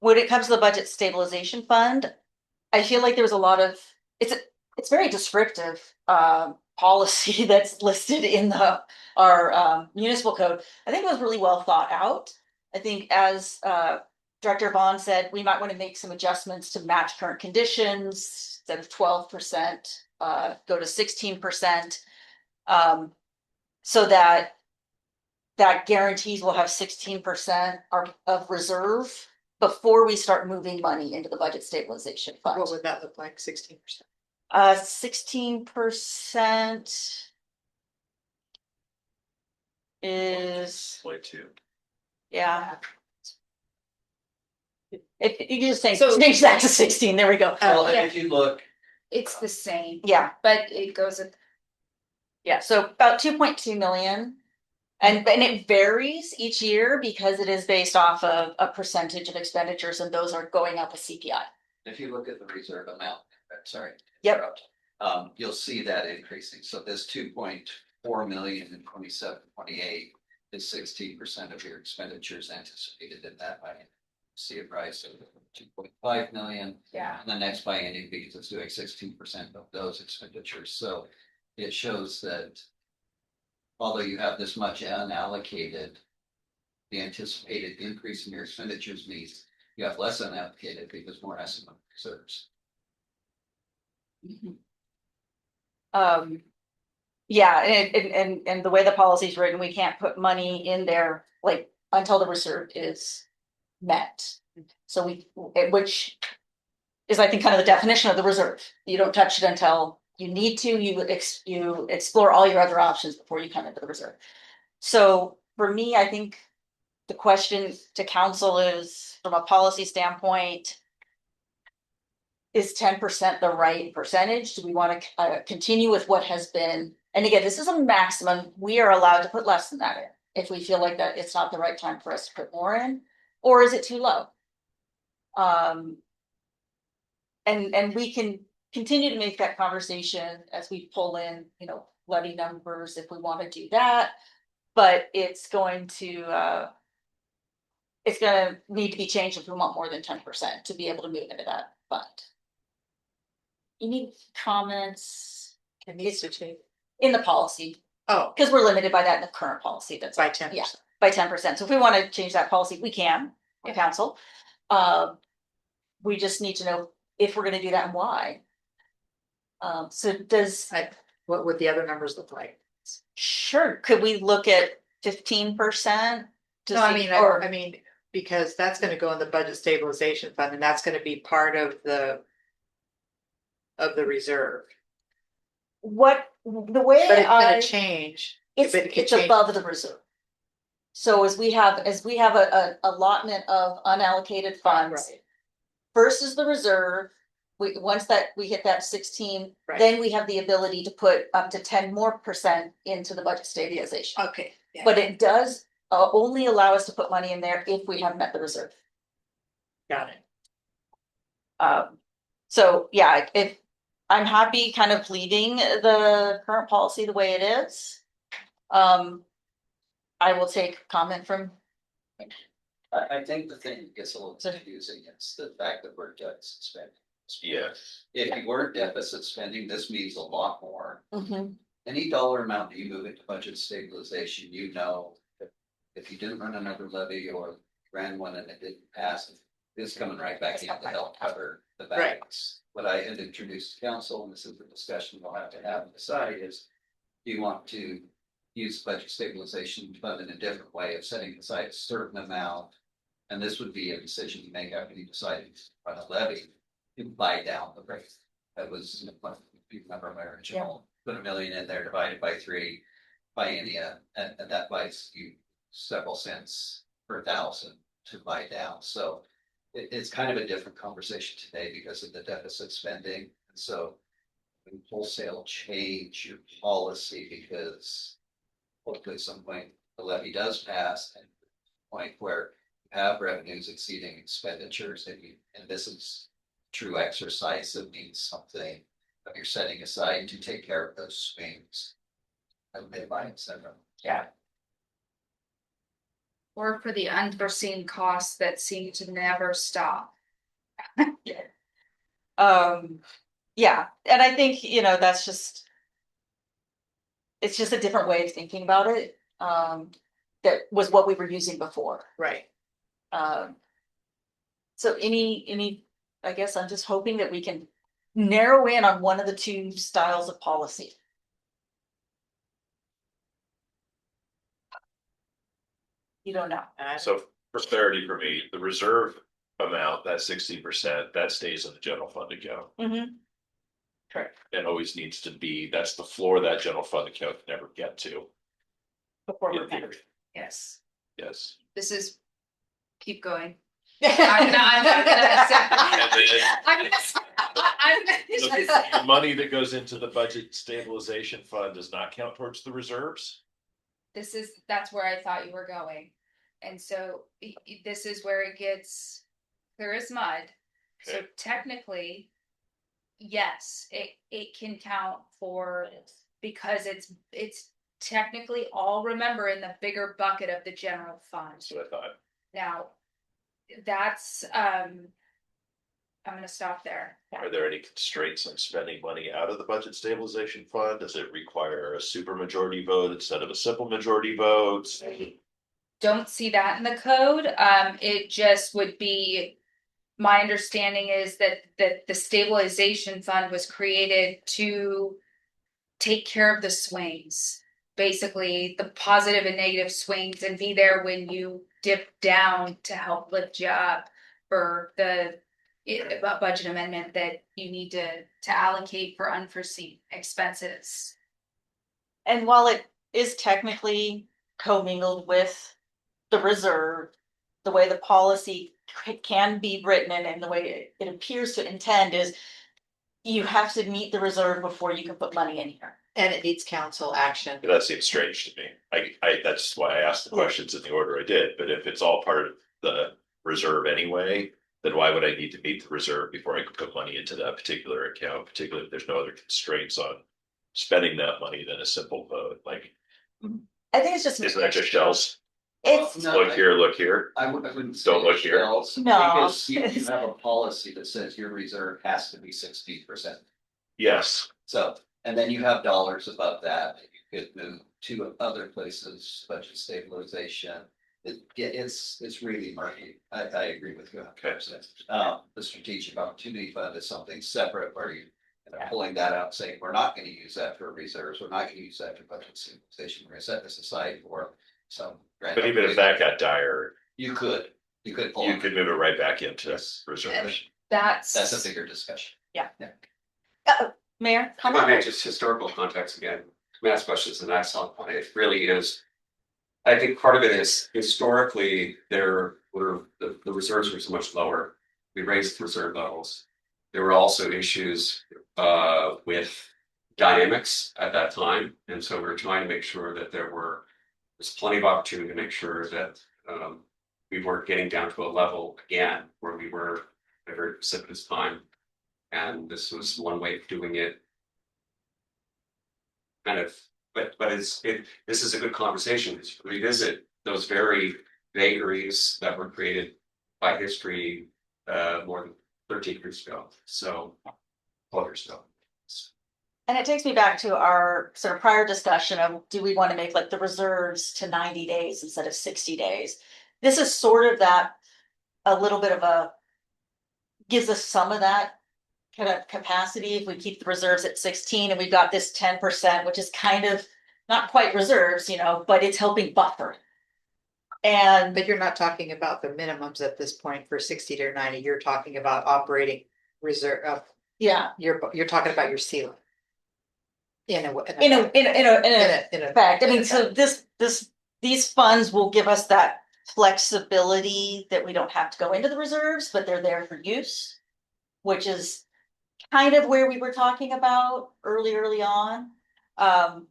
When it comes to the budget stabilization fund, I feel like there was a lot of, it's very descriptive policy that's listed in our municipal code. I think it was really well thought out. I think as Director Vaughn said, we might want to make some adjustments to match current conditions. Instead of 12%, go to 16%. So that guarantees we'll have 16% of reserve before we start moving money into the budget stabilization fund. What would that look like, 16%? 16% is, Point two. yeah. If you just say, So- change that to 16, there we go. Well, yeah. if you look, It's the same, Yeah, but it goes at yeah, so about 2.2 million. And it varies each year because it is based off of a percentage of expenditures, and those are going up with CPI. if you look at the reserve amount, sorry. Yep. You'll see that increasing. So this 2.4 million in 27-28 is 16% of your expenditures anticipated in that by see a price of 2.5 million. Yeah. And the next biennium, because it's doing 16% of those expenditures. So it shows that although you have this much unallocated, the anticipated increase in your expenditures means you have less unallocated because more estimate reserves. Yeah, and the way the policy is written, we can't put money in there like until the reserve is met. So which is, I think, kind of the definition of the reserve. You don't touch it until you need to, you explore all your other options before you come into the reserve. So for me, I think the question to council is, from a policy standpoint, is 10% the right percentage? Do we want to continue with what has been? And again, this is a maximum. We are allowed to put less than that in if we feel like that it's not the right time for us to put more in, or is it too low? And we can continue to make that conversation as we pull in, levy numbers if we want to do that. But it's going to need to be changed if we want more than 10% to be able to move into that fund. Any comments? It needs to change. In the policy, Oh, because we're limited by that in the current policy. That's by 10%. Yeah, by 10%. So if we want to change that policy, we can, the council. We just need to know if we're going to do that and why. So What would the other numbers look like? Sure, could we look at 15%? No, I mean, because that's gonna go in the budget stabilization fund, and that's gonna be part of the reserve. The way But it's gonna change. it's but it could it's change. above the reserve. So as we have a allotment of unallocated funds. Right. First is the reserve, once that we hit that 16, Right. then we have the ability to put up to 10% more into the budget stabilization. Okay. Yeah. But it does only allow us to put money in there if we have met the reserve. Got it. So yeah, if I'm happy kind of leaving the current policy the way it is. I will take comment from, I think the thing that gets a little confusing is the fact that we're deficit spending. Yes. If you were deficit spending, this means a lot more. Mhm. Any dollar amount that you move into budget stabilization, you know, that if you didn't run another levy or ran one and it didn't pass, it's coming right back in to help cover the Right. balance. What I had introduced to council, and this is the discussion we'll have to have and decide is, do you want to use budget stabilization fund in a different way of setting aside a certain amount? And this would be a decision you make after you decide on a levy, you buy down the rate. That was, if you remember my original, put $1 million in there, divided by 3 biennia, and that buys you several cents per thousand to buy down. So it's kind of a different conversation today because of the deficit spending. And so we wholesale change your policy because hopefully at some point the levy does pass and point where you have revenues exceeding expenditures and this is true exercise that means something that you're setting aside to take care of those swings. And midline, et cetera. Yeah. Or for the unforeseen costs that seem to never stop. Yeah, and I think, that's just. It's just a different way of thinking about it, that was what we were using before. Right. So I guess I'm just hoping that we can narrow in on one of the two styles of policy. You don't know. So for clarity for me, the reserve amount, that 60%, that stays in the general fund account. Mm-hmm. Correct. It always needs to be, that's the floor that general fund account can never get to. Before in we're theory. Yes, Yes. this is, keep going. I'm not gonna The money that goes into the budget stabilization fund does not count towards the reserves? that's where I thought you were going. And so this is where it gets clear as mud. So Okay. technically, yes, it can count for, because it's technically all, remember, in the bigger bucket of the general fund. That's what I thought. Now, that's, I'm gonna stop there. Are there any constraints on spending money out of the budget stabilization fund? Does it require a super majority vote instead of a simple majority vote? Don't see that in the code. It just would be, my understanding is that the stabilization fund was created to take care of the swings. Basically, the positive and negative swings, and be there when you dip down to help lift you up for the budget amendment that you need to allocate for unforeseen expenses. And while it is technically commingled with the reserve, the way the policy can be written and the way it appears to intend is you have to meet the reserve before you can put money in here. And it needs council action. That seems strange to me. That's why I asked the questions in the order I did, but if it's all part of the reserve anyway, then why would I need to meet the reserve before I could put money into that particular account, particularly if there's no other constraints on spending that money than a simple vote? Like, I think it's just. isn't that just shells? It's, No, Look here, look here. I wouldn't. Don't say look here. shells, No. Because you have a policy that says your reserve has to be 60%. Yes. So, and then you have dollars above that you could move to other places, budget stabilization. It's really murky. I agree with you. Okay. The strategic opportunity fund is something separate where you pulling that out, saying, we're not gonna use that for reserves, we're not gonna use that for budget stabilization, we're gonna set this aside for some. But even if that got dire, You could pull. you it. could move it right back into Yes. reserves. That's a bigger discussion. Mayor, If I may, just historical context again, Matt's question is an excellent point. It really is. I think part of it is historically there were the reserves were so much lower. We raised reserve levels. there were also issues with dynamics at that time. And so we were trying to make sure that there's plenty of opportunity to make sure that we weren't getting down to a level again where we were at a very precipitous time. And this was one way of doing it. Kind of, but this is a good conversation to revisit those very vagaries that were created by history more than 13 years ago. So 12 years ago. And it takes me back to our sort of prior discussion of, do we want to make like the reserves to 90 days instead of 60 days? This is sort of that, a little bit of a, gives us some of that kind of capacity if we keep the reserves at 16 and we've got this 10%, which is kind of not quite reserves, you know, but it's helping buffer. And But you're not talking about the minimums at this point for 60 to 90, you're talking about operating reserve, yeah, you're talking about your ceiling. In a fact, I mean, so these funds will give us that flexibility that we don't have to go into the reserves, but they're there for use, which is kind of where we were talking about early on. But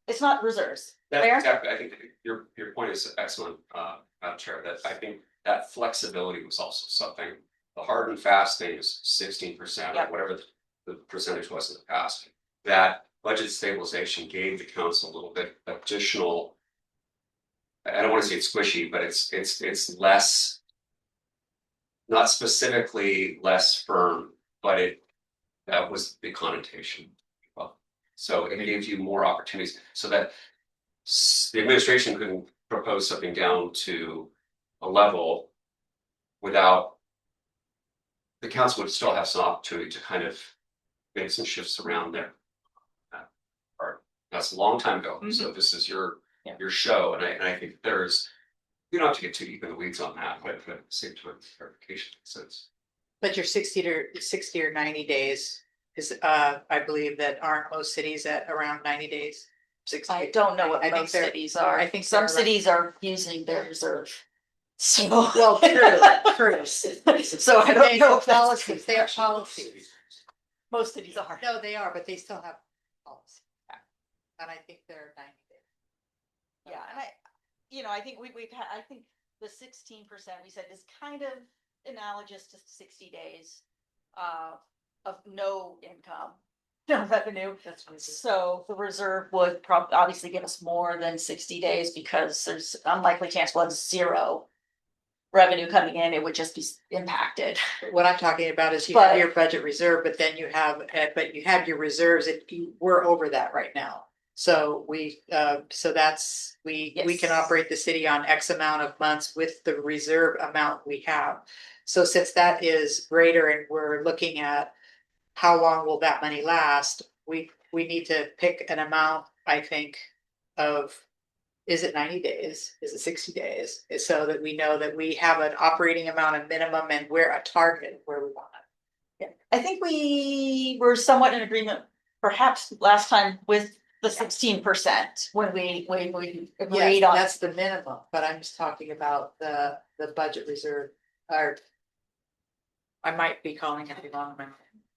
it's not reserves. That's Fair? exactly, I think your point is excellent, Madam Chair, that I think that flexibility was also something. The hard and fast thing is 16% or Yep. whatever the percentage was in the past. That budget stabilization gave the council a little bit additional. I don't want to say it's squishy, but it's less, not specifically less firm, but that was the connotation. So it gives you more opportunities so that the administration can propose something down to a level without the council would still have some opportunity to kind of make some shifts around there. That's a long time ago. So this is your show, and I think there's, you don't have to get too deep in the weeds on that, but same to clarification sense. But your 60 or 90 days is, I believe that aren't most cities at around 90 days. 60. I don't know what I think most they're- cities are. I think Some they're cities are using their reserve. So. Well, true. So I don't know if that's policies, they have policies. most cities are. No, they are, but they still have policy. And I think they're 90 days. Yeah, and I think we've had, I think the 16% we said is kind of analogous to 60 days of no income, no revenue. That's what it is. So the reserve would obviously give us more than 60 days because there's unlikely chance we'll have zero revenue coming in, it would just be impacted. What I'm talking about is you But- have your budget reserve, but then you have your reserves, we're over that right now. So we can Yes. operate the city on X amount of months with the reserve amount we have. So since that is greater and we're looking at how long will that money last, we need to pick an amount, I think, of, is it 90 days? Is it 60 days? So that we know that we have an operating amount, a minimum, and we're a target where we want it. Yeah, I think we were somewhat in agreement, perhaps last time with the 16% when we agreed on. That's the minimum, but I'm just talking about the budget reserve, or I might be calling it the wrong amount,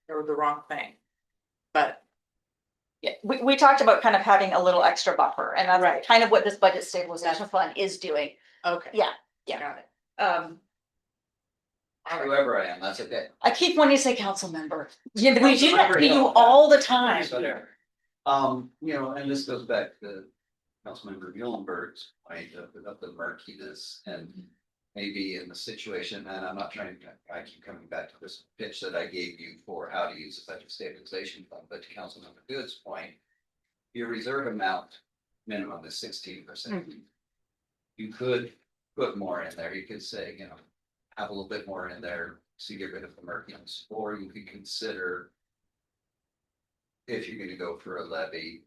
or the wrong thing. But Yeah, we talked about kind of having a little extra buffer, and that's Right. kind of what this budget stabilization fund is doing. okay. Yeah. Got it. Whoever I am, that's okay. I keep wanting to say council member. Yeah, we do that to you all the time. Whatever. And this goes back to Councilmember Muhlenberg's point of the murkiness and maybe in the situation, and I'm not trying to, I keep coming back to this pitch that I gave you for how to use a budget stabilization fund, but to Councilmember Good's point, your reserve amount minimum is 16%. You could put more in there. You could say, have a little bit more in there to get rid of the murkiness, or you could consider, if you're gonna go for a levy,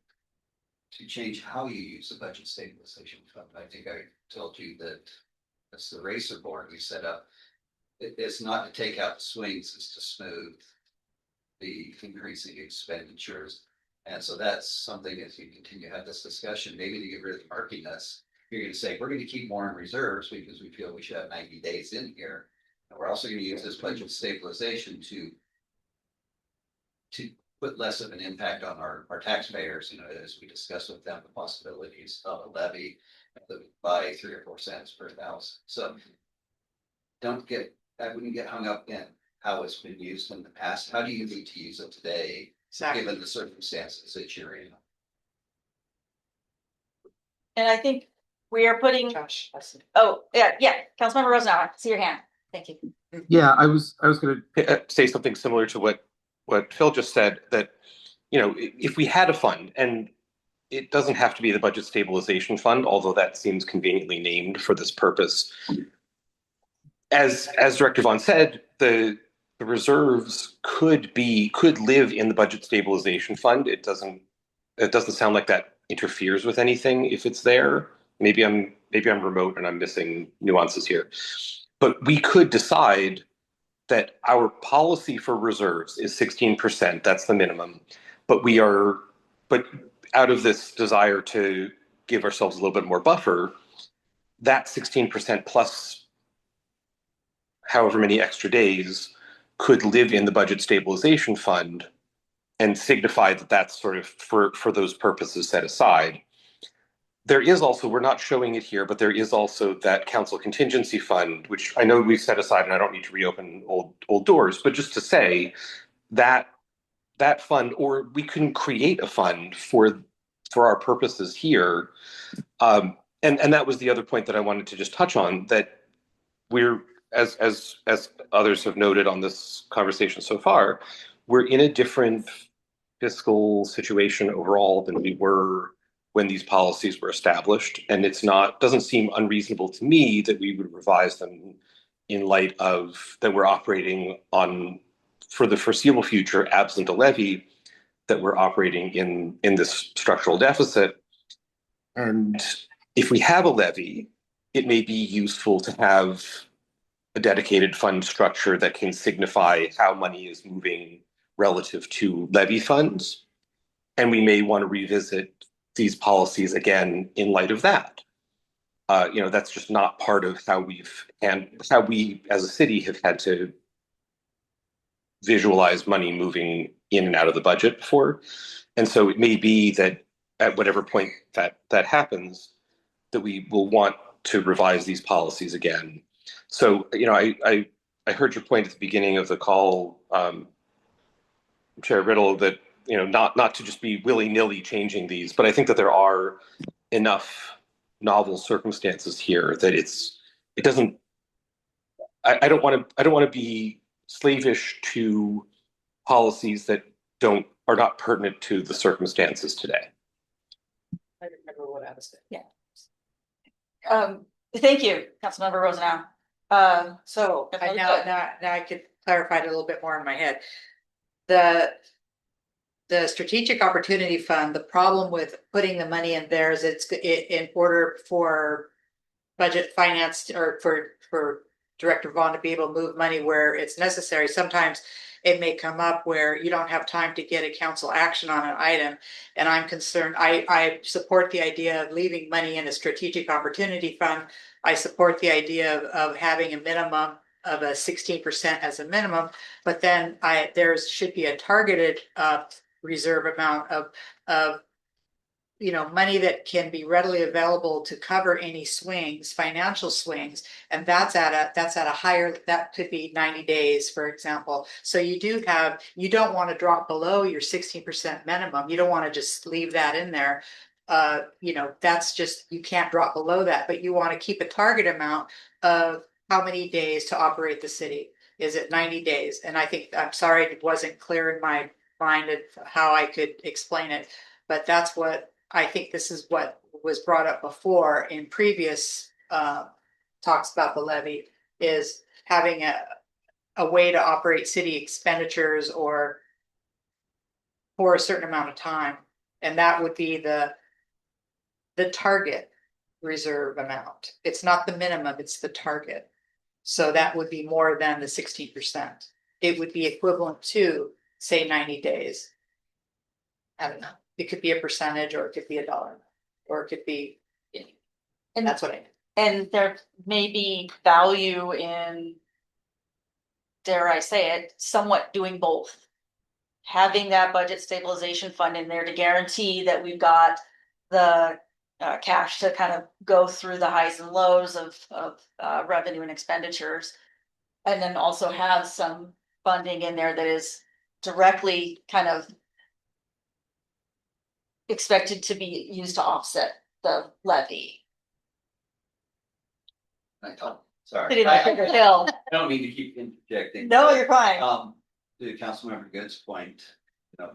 to change how you use the budget stabilization fund. I think I told you that that's the racer board we set up. It's not to take out the swings, it's to smooth the increasing expenditures. And so that's something, as you continue to have this discussion, maybe to get rid of the murkiness, you're gonna say, we're gonna keep more in reserves because we feel we should have 90 days in here. And we're also gonna use this budget stabilization to to put less of an impact on our taxpayers, you know, as we discussed with them, the possibilities of a levy by 3 or 4 cents per thousand. So I wouldn't get hung up in how it's been used in the past. How do you need to use it today, Exactly. given the circumstances that you're in? And I think we are putting, Josh, listen. oh, yeah, Councilmember Rosenau, I see your hand. Thank you. Yeah, I was gonna say something similar to what Phil just said, that, you know, if we had a fund, and it doesn't have to be the budget stabilization fund, although that seems conveniently named for this purpose. As Director Vaughn said, the reserves could live in the budget stabilization fund. It doesn't sound like that interferes with anything if it's there. Maybe I'm remote and I'm missing nuances here. But we could decide that our policy for reserves is 16%. That's the minimum. But out of this desire to give ourselves a little bit more buffer, that 16% plus however many extra days could live in the budget stabilization fund and signify that that's sort of for those purposes set aside. There is also, we're not showing it here, but there is also that council contingency fund, which I know we've set aside, and I don't need to reopen old doors, but just to say that fund, or we can create a fund for our purposes here. And that was the other point that I wanted to just touch on, that we're, as others have noted on this conversation so far, we're in a different fiscal situation overall than we were when these policies were established. And doesn't seem unreasonable to me that we would revise them in light of that we're operating on, for the foreseeable future, absent a levy, that we're operating in this structural deficit. And if we have a levy, it may be useful to have a dedicated fund structure that can signify how money is moving relative to levy funds. And we may want to revisit these policies again in light of that. You know, that's just not part of how we as a city have had to visualize money moving in and out of the budget before. And so it may be that at whatever point that happens, that we will want to revise these policies again. So, you know, I heard your point at the beginning of the call, Chair Riddle, that, you know, not to just be willy-nilly changing these, but I think that there are enough novel circumstances here that I don't want to be slavish to policies that are not pertinent to the circumstances today. I remember what I was saying. Thank you, Councilmember Rosenau. So if I Now I could clarify it a little bit more in my head. The strategic opportunity fund, the problem with putting the money in there is in order for budget finance or for Director Vaughn to be able to move money where it's necessary. Sometimes it may come up where you don't have time to get a council action on an item. And I'm concerned, I support the idea of leaving money in a strategic opportunity fund. I support the idea of having a minimum of a 16% as a minimum, but then there should be a targeted reserve amount of you know, money that can be readily available to cover any swings, financial swings. And that's at a higher, that could be 90 days, for example. So you don't want to drop below your 16% minimum. You don't want to just leave that in there. You know, that's just, you can't drop below that, but you want to keep a target amount of how many days to operate the city. Is it 90 days? And I'm sorry, it wasn't clear in my mind of how I could explain it, but that's what I think. This is what was brought up before in previous talks about the levy, is having a way to operate city expenditures or for a certain amount of time. And that would be the target reserve amount. It's not the minimum, it's the target. So that would be more than the 16%. It would be equivalent to, say, 90 days. I don't know. It could be a percentage, or it could be $1, or it could be, and that's what I mean. and there may be value in, dare I say it, somewhat doing both. having that budget stabilization fund in there to guarantee that we've got the cash to kind of go through the highs and lows of revenue and expenditures. And then also have some funding in there that is directly kind of expected to be used to offset the levy. Sorry. Put it on Bigger Hill. I don't mean to keep interjecting. No, you're fine. To Councilmember Good's point,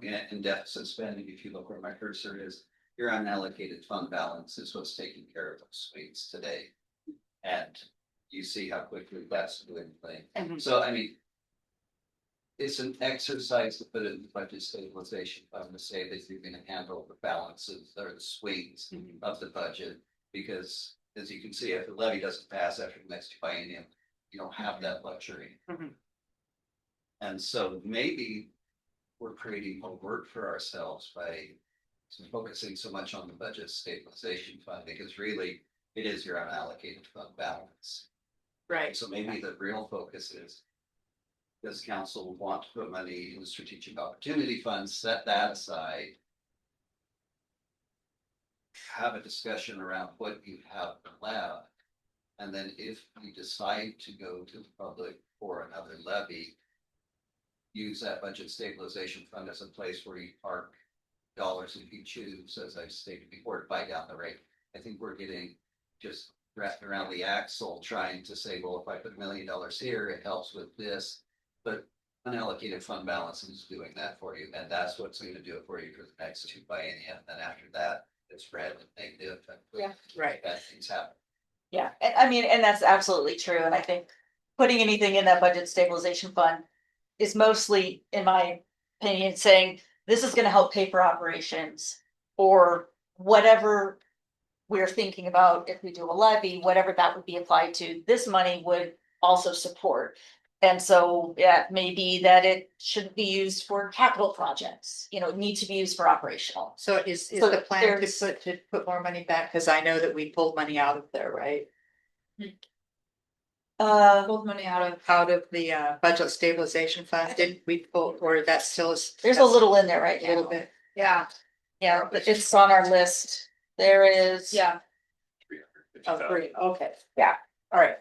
in deficit spending, if you look where my cursor is, your unallocated fund balance is what's taking care of those suites today. And you see how quickly that's doing thing. Mhm. So, I mean, it's an exercise to put it in the budget stabilization fund to say that you're gonna handle the balances or the swings of the budget. Because as you can see, if the levy doesn't pass after the next biennium, you don't have that luxury. Mhm. And so maybe we're creating more work for ourselves by focusing so much on the budget stabilization fund, because really it is your unallocated fund balance. Right. So maybe the real focus is, does council want to put money in the strategic opportunity fund, set that aside? Have a discussion around what you have left. And then if you decide to go to the public for another levy, use that budget stabilization fund as a place where you park dollars if you choose, as I stated before, to buy down the rate. I think we're getting just wrapped around the axle trying to say, well, if I put $1 million here, it helps with this. But unallocated fund balance is doing that for you, and that's what's going to do it for you for the next 2 biennia. And after that, it's red and negative. And Yeah. Right. bad things happen. Yeah, I mean, and that's absolutely true, and I think putting anything in that budget stabilization fund is mostly, in my opinion, saying this is gonna help pay for operations. Or whatever we're thinking about, if we do a levy, whatever that would be applied to, this money would also support. And so, yeah, it may be that it shouldn't be used for capital projects, it needs to be used for operational. So is So the plan there's- to put more money back? Cause I know that we pulled money out of there, right? Pulled money out of The budget stabilization fund, did we pull, or that still is? There's a little in there right A little now. bit. yeah, Yeah, but it's on our list. There is. yeah. Oh, great, okay. Yeah. All right,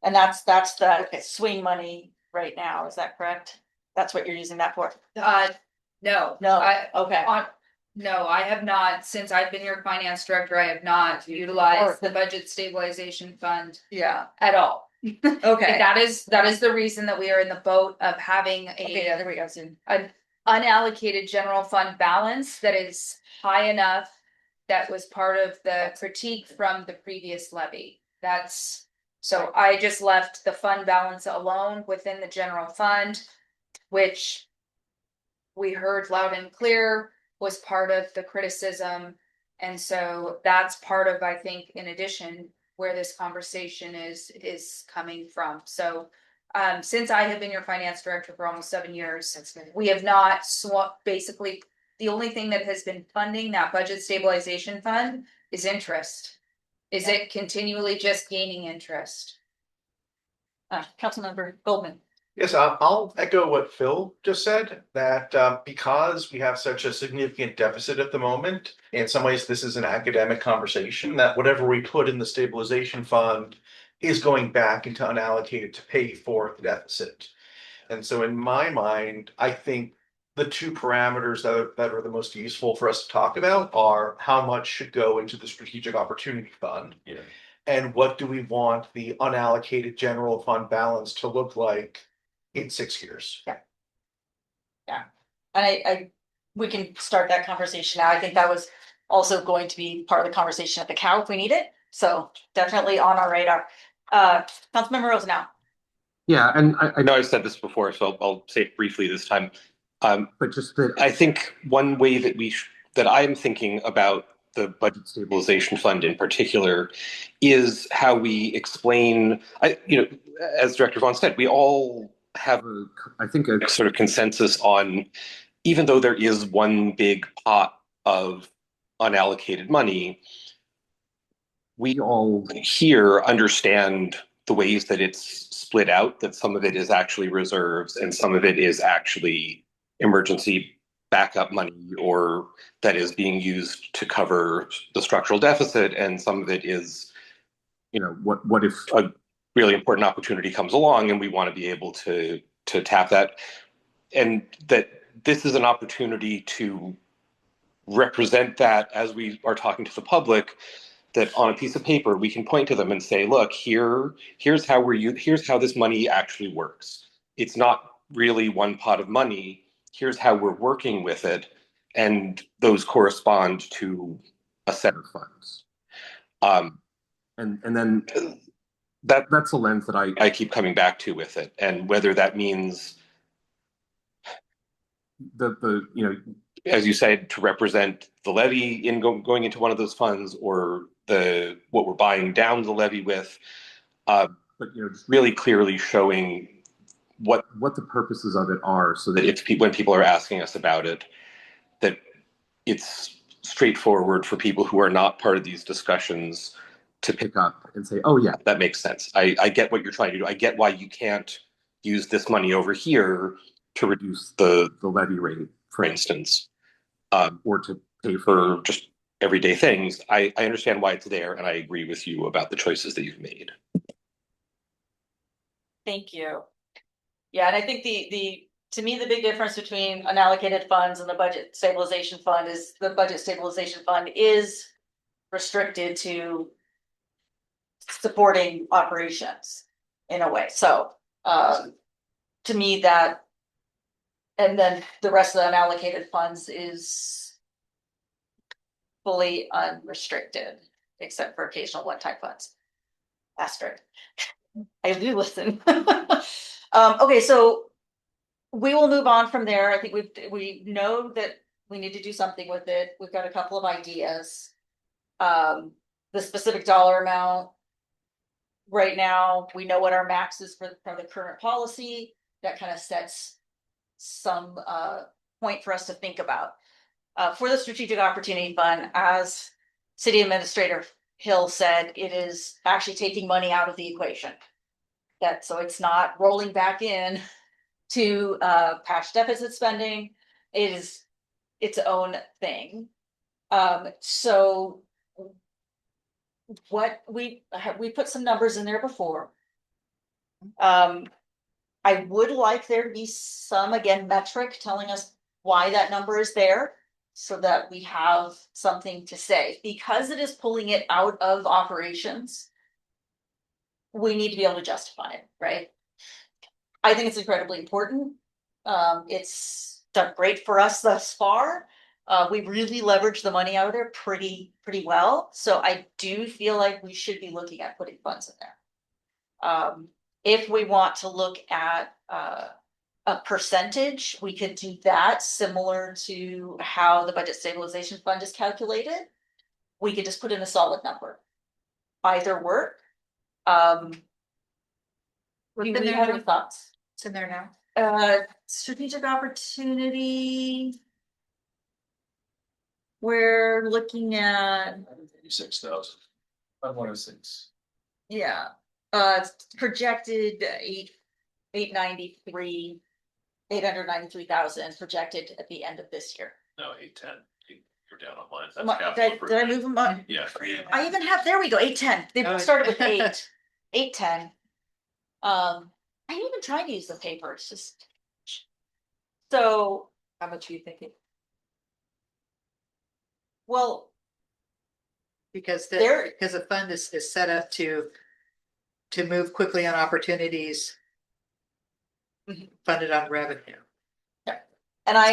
And that's the Okay. swing money right now, is that correct? That's what you're using that for? No. No, Okay. okay. No, I have not, since I've been your finance director, I have not utilized the budget stabilization fund Yeah, at all. okay. That is the reason that we are in the boat of having Okay, yeah, a there we go, Susan. an unallocated general fund balance that is high enough. That was part of the critique from the previous levy. So I just left the fund balance alone within the general fund, which we heard loud and clear was part of the criticism. And so that's part of, I think, in addition, where this conversation is coming from. So since I have been your finance director for almost 7 years, we have not basically, the only thing that has been funding that budget stabilization fund is interest. Is it continually just gaining interest? Councilmember Goldman. Yes, I'll echo what Phil just said, that because we have such a significant deficit at the moment, in some ways, this is an academic conversation, that whatever we put in the stabilization fund is going back into unallocated to pay for the deficit. And so in my mind, I think the two parameters that are the most useful for us to talk about are how much should go into the strategic opportunity fund. Yeah. And what do we want the unallocated general fund balance to look like in 6 years? And we can start that conversation now. I think that was also going to be part of the conversation at the cow if we need it. So definitely on our radar. Councilmember Rose now. Yeah, and I know I've said this before, so I'll say it briefly this time. But just that I think one way that that I'm thinking about the budget stabilization fund in particular is how we explain, as Director Vaughn said, we all have I think a sort of consensus on, even though there is one big pot of unallocated money, we all here understand the ways that it's split out, that some of it is actually reserves and some of it is actually emergency backup money, or that is being used to cover the structural deficit, and some of it is, what if a really important opportunity comes along and we want to be able to tap that, and that this is an opportunity to represent that as we are talking to the public, that on a piece of paper we can point to them and say, look, here's how this money actually works. It's not really one pot of money. Here's how we're working with it, and those correspond to a set of funds. And then that's a lens that I keep coming back to with it, and whether that means as you said, to represent the levy in going into one of those funds, or what we're buying down the levy with, but just really clearly showing what the purposes of it are, so that when people are asking us about it, that it's straightforward for people who are not part of these discussions to pick up and say, oh yeah, that makes sense. I get what you're trying to do. I get why you can't use this money over here to reduce the levy rate, for instance, or to pay for just everyday things. I understand why it's there, and I agree with you about the choices that you've made. Thank you. Yeah, and I think to me, the big difference between unallocated funds and the budget stabilization fund is the budget stabilization fund is restricted to supporting operations in a way. So, to me that, and then the rest of the unallocated funds is fully unrestricted, except for occasional one-time funds. Asterisk. I do listen. Okay, so we will move on from there. I think we know that we need to do something with it. We've got a couple of ideas. The specific dollar amount. Right now, we know what our max is from the current policy. That kind of sets some point for us to think about. For the Strategic Opportunity Fund, as City Administrator Hill said, it is actually taking money out of the equation. So it's not rolling back in to patch deficit spending. It is its own thing. So what we put some numbers in there before. I would like there to be some, again, metric telling us why that number is there, so that we have something to say. Because it is pulling it out of operations, we need to be able to justify it, right? I think it's incredibly important. It's done great for us thus far. We really leveraged the money out of there pretty well. So I do feel like we should be looking at putting funds in there. If we want to look at a percentage, we could do that similar to how the budget stabilization fund is calculated. We could just put in a solid number. Either work. Do we have any thoughts? It's in there now. Strategic opportunity. We're looking at, 86,000. 106. yeah, it's projected 893,000 projected at the end of this year. No, 810. You're down on mine. Did I move them up? Yeah. I even have, there we go, 810. They Oh. started with 810. I'm even trying to use the paper. It's just. So, How much are you thinking? well, Because There- the fund is set up to move quickly on opportunities. Funded on revenue. and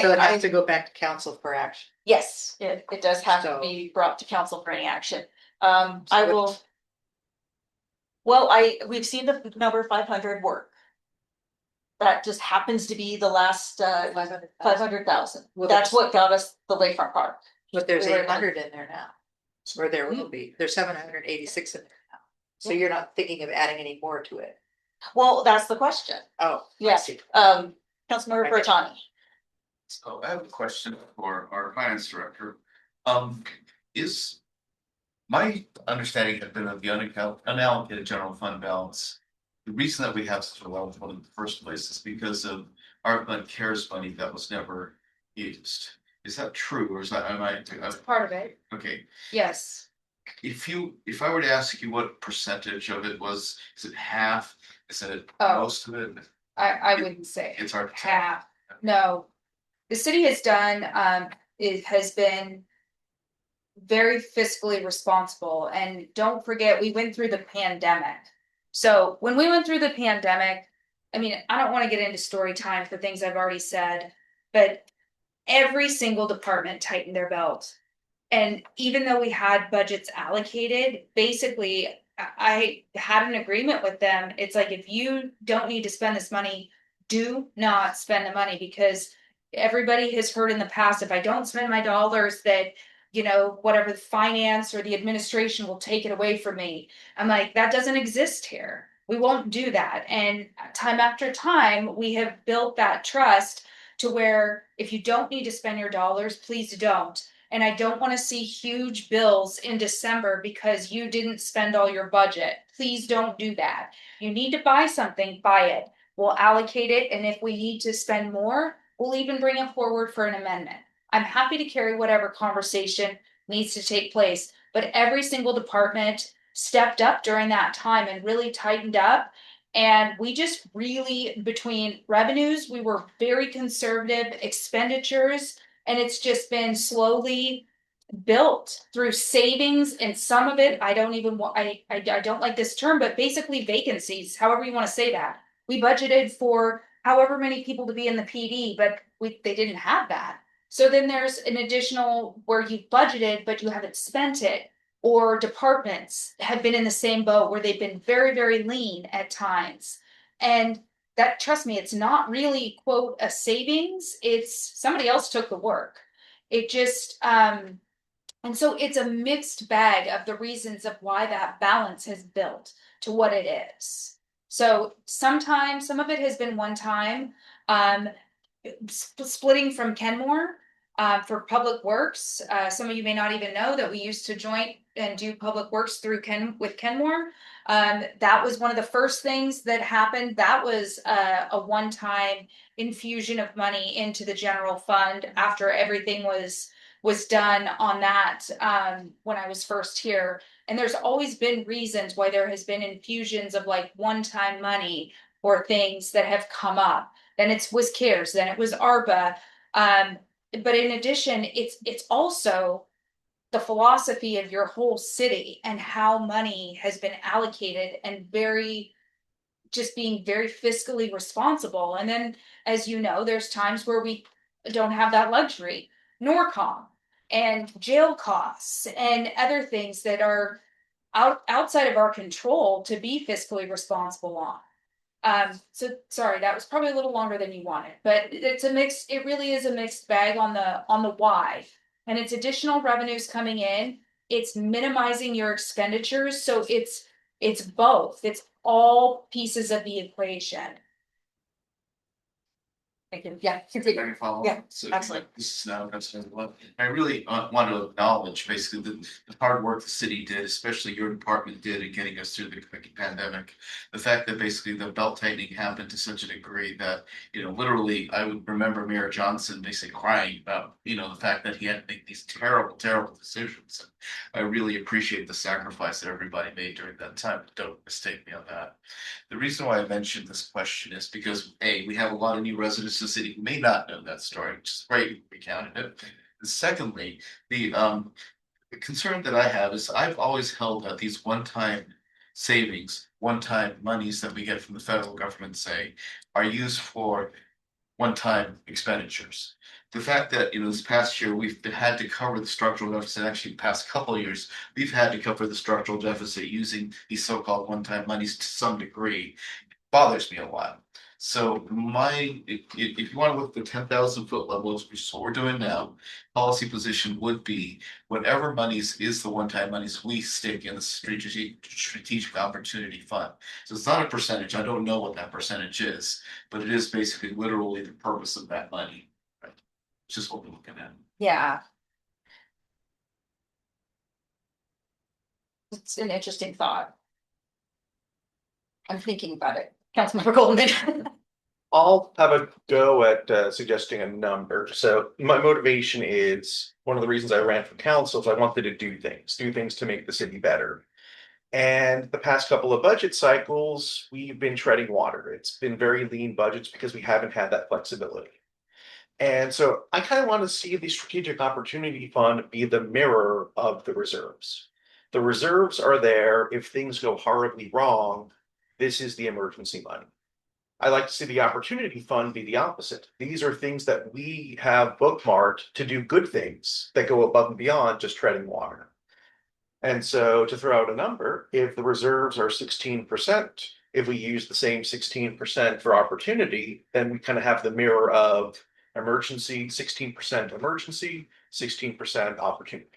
So it I, has to go back to council for action. yes, it does have to So- be brought to council for any action. I what- will. Well, we've seen the number 500 work. That just happens to be the last 500,000. Well, That's there's- what got us the lakefront park. But there's We were able- 800 in there now. Or there will be. There's 786 in there now. So you're not thinking of adding any more to it. Well, that's the question. Oh, I Yes, see. Councilmember I get it. Bertani. So I have a question for our finance director. Is my understanding had been of the unallocated general fund balance the reason that we have such a large fund in the first place is because of our Glen Cares money that was never used. Is that true, or is that, Part of it, okay, yes. if I were to ask you what percentage of it was, is it half? Is it Oh. most of it? I wouldn't say It's hard to tell. half, no. The city has done, it has been very fiscally responsible, and don't forget, we went through the pandemic. So when we went through the pandemic, I mean, I don't wanna get into story time for things I've already said, but every single department tightened their belt. And even though we had budgets allocated, basically, I had an agreement with them. It's like, if you don't need to spend this money, do not spend the money, because everybody has heard in the past, if I don't spend my dollars, that, you know, whatever the finance or the administration will take it away from me. I'm like, that doesn't exist here. We won't do that. And time after time, we have built that trust to where if you don't need to spend your dollars, please don't. And I don't want to see huge bills in December because you didn't spend all your budget. Please don't do that. You need to buy something, buy it. We'll allocate it, and if we need to spend more, we'll even bring it forward for an amendment. I'm happy to carry whatever conversation needs to take place, but every single department stepped up during that time and really tightened up. And we just really, between revenues, we were very conservative, expenditures, and it's just been slowly built through savings, and some of it, I don't even want, I don't like this term, but basically vacancies, however you want to say that. We budgeted for however many people to be in the PD, but they didn't have that. So then there's an additional where you budgeted, but you haven't spent it. Or departments have been in the same boat where they've been very, very lean at times. And that, trust me, it's not really, quote, a savings, it's somebody else took the work. It just, and so it's a mixed bag of the reasons of why that balance has built to what it is. So sometimes, some of it has been one time, splitting from Kenmore. For Public Works, some of you may not even know that we used to joint and do Public Works through Kenmore. That was one of the first things that happened. That was a one-time infusion of money into the general fund after everything was done on that, when I was first here. And there's always been reasons why there has been infusions of like one-time money or things that have come up. Then it was CARES, then it was ARPA. But in addition, it's also the philosophy of your whole city and how money has been allocated, and just being very fiscally responsible. And then, as you know, there's times where we don't have that luxury. Norcom and jail costs and other things that are outside of our control to be fiscally responsible on. So sorry, that was probably a little longer than you wanted, but it's a mix, it really is a mixed bag on the why. And it's additional revenues coming in, it's minimizing your expenditures, so it's both, it's all pieces of the equation. Thank you, yeah, continue. Can I follow? Yeah, So, absolutely. This is now President Love. I really want to acknowledge basically the hard work the city did, especially your department did in getting us through the pandemic. The fact that basically the belt tightening happened to such a degree that, literally, I would remember Mayor Johnson basically crying about, the fact that he had to make these terrible, terrible decisions. I really appreciate the sacrifice that everybody made during that time. Don't mistake me on that. The reason why I mentioned this question is because A, we have a lot of new residents in the city who may not know that story, which is great, we counted it. And secondly, the concern that I have is I've always held that these one-time savings, one-time monies that we get from the federal government, say, are used for one-time expenditures. The fact that, this past year, we've had to cover the structural deficit, actually the past couple of years, we've had to cover the structural deficit using these so-called one-time monies to some degree, bothers me a lot. So if you want to look at the 10,000-foot levels, which is what we're doing now, policy position would be whatever monies is the one-time monies we stick in the strategic opportunity fund. So it's not a percentage. I don't know what that percentage is, but it is basically literally the purpose of that money. Right? It's just what we're looking at. Yeah. It's an interesting thought. I'm thinking about it. Councilmember Goldman. I'll have a go at suggesting a number. So my motivation is one of the reasons I ran for council is I wanted to do things to make the city better. And the past couple of budget cycles, we've been treading water. It's been very lean budgets because we haven't had that flexibility. And so I kind of want to see the strategic opportunity fund be the mirror of the reserves. The reserves are there if things go horribly wrong. This is the emergency money. I like to see the opportunity fund be the opposite. These are things that we have bookmarked to do good things that go above and beyond just treading water. And so to throw out a number, if the reserves are 16%, if we use the same 16% for opportunity, then we kind of have the mirror of emergency, 16% emergency, 16% opportunity.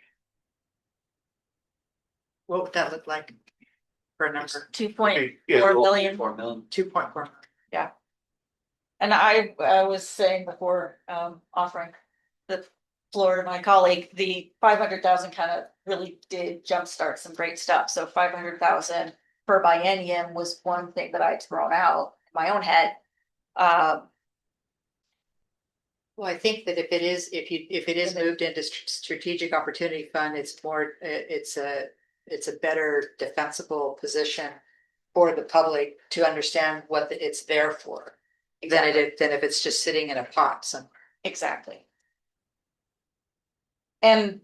What would that look like for a number? 2.4 Yeah, million. 4 million. 2.4. And I was saying before, offering the floor to my colleague, the 500,000 kind of really did jumpstart some great stuff. So 500,000 per biennium was one thing that I'd thrown out in my own head. Well, I think that if it is moved into strategic opportunity fund, it's more, it's a better defensible position for the public to understand what it's there for. Than if it's just sitting in a pot somewhere. Exactly. And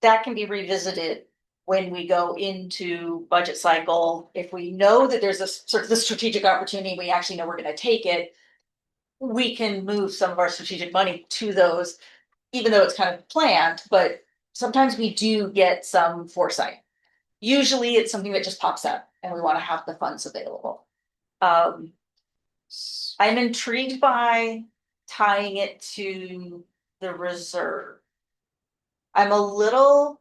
that can be revisited when we go into budget cycle. If we know that there's a sort of the strategic opportunity, we actually know we're going to take it. We can move some of our strategic money to those, even though it's kind of planned, but sometimes we do get some foresight. Usually it's something that just pops up and we want to have the funds available. I'm intrigued by tying it to the reserve. I'm a little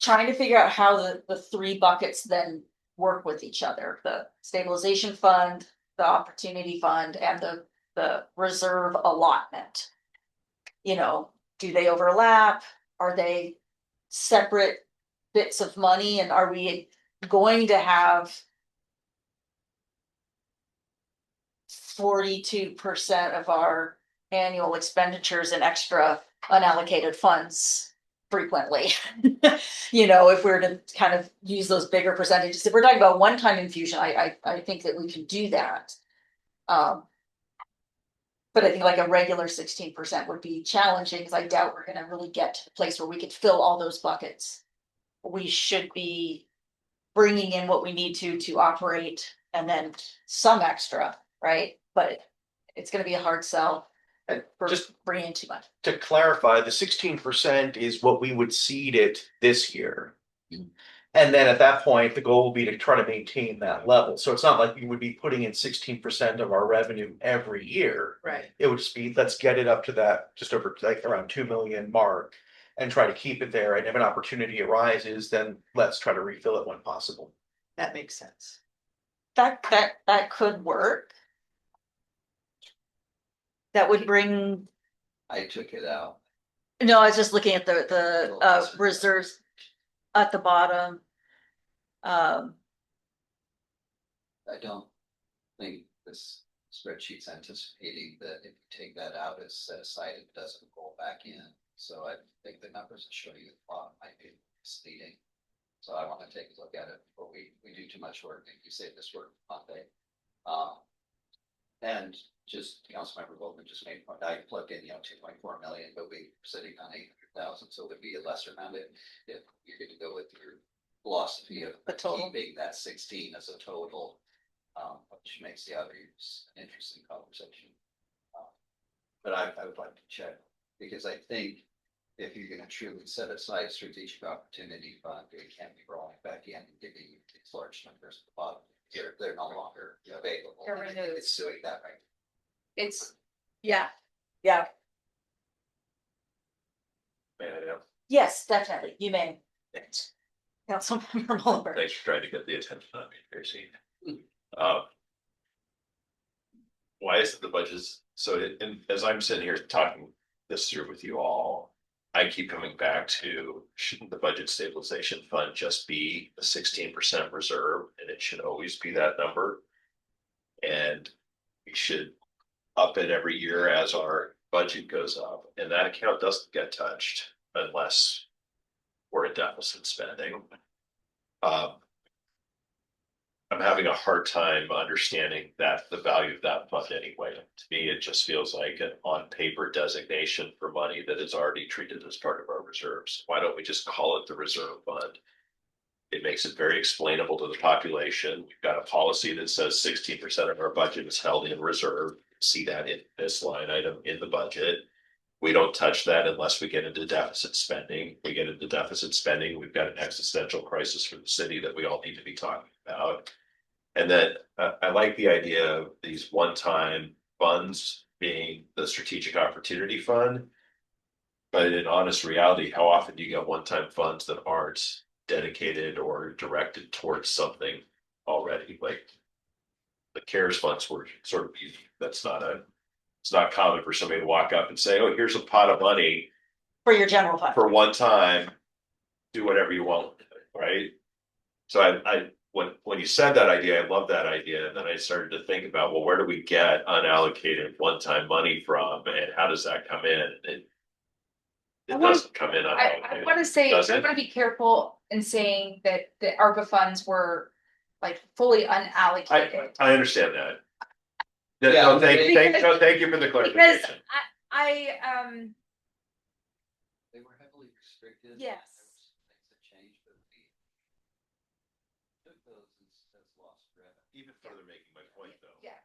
trying to figure out how the three buckets then work with each other. The stabilization fund, the opportunity fund, and the reserve allotment. You know, do they overlap? Are they separate bits of money? And are we going to have 42% of our annual expenditures in extra unallocated funds frequently? You know, if we're to kind of use those bigger percentages, if we're talking about one-time infusion, I think that we can do that. But I think like a regular 16% would be challenging because I doubt we're gonna really get to the place where we could fill all those buckets. We should be bringing in what we need to operate and then some extra, right? But it's gonna be a hard sell for Just bringing in too much. to clarify, the 16% is what we would seed it this year. And then at that point, the goal will be to try to maintain that level. So it's not like we would be putting in 16% of our revenue every year. Right. It would just be, let's get it up to that just over like around 2 million mark and try to keep it there. And if an opportunity arises, then let's try to refill it when possible. That makes sense. That could work. That would bring, I took it out. no, I was just looking at the reserves at the bottom. I don't think this spreadsheet's anticipating that if you take that out as set aside, it doesn't roll back in. So I think the numbers that show you the plot might be misleading. So I want to take a look at it before we do too much work. And you say this work Monday. And just Councilmember Goldman just made a point. I plugged in, 2.4 million, but we're sitting on 800,000. So it would be a lesser amount if you're going to go with your philosophy of The total. keeping that 16 as a total, which makes the other an interesting conversation. But I would like to check because I think if you're going to truly set aside strategic opportunity fund, it can't be rolling back in and giving you these large numbers at the bottom. They're no longer available. They're removed. It's doing that right. It's, Yeah. Man, Yes, definitely. You may. Councilmember Mullenberg. thanks for trying to get the attention on me, Tracy. Why is it the budgets? And as I'm sitting here talking this through with you all, I keep coming back to, shouldn't the budget stabilization fund just be a 16% reserve and it it should always be that number. And we should up it every year as our budget goes up, and that account doesn't get touched unless we're in deficit spending. I'm having a hard time understanding that the value of that fund anyway. To me, it just feels like an on paper designation for money that is already treated as part of our reserves. Why don't we just call it the reserve fund? It makes it very explainable to the population. We've got a policy that says 16% of our budget is held in reserve. See that in this line item in the budget. We don't touch that unless we get into deficit spending. We get into deficit spending, we've got an existential crisis for the city that we all need to be talking about. And then I like the idea of these one-time funds being the strategic opportunity fund. But in honest reality, how often do you get one-time funds that aren't dedicated or directed towards something already? Like the CARES funds were sort of easy. It's not common for somebody to walk up and say, oh, here's a pot of money For your general fund. for one time, do whatever you want, right? So I when you said that idea, I love that idea. And then I started to think about, well, where do we get unallocated one-time money from, and how does that come in? It doesn't come in I unallocated. wanna say, Does I it? wanna be careful in saying that the ARPA funds were like fully unallocated. I understand that. Yeah, No, thank you for the Because clarification. I, They were heavily restricted. Yes. There was some things that changed, but we took those as lost revenue. Even further making my point though. Yeah.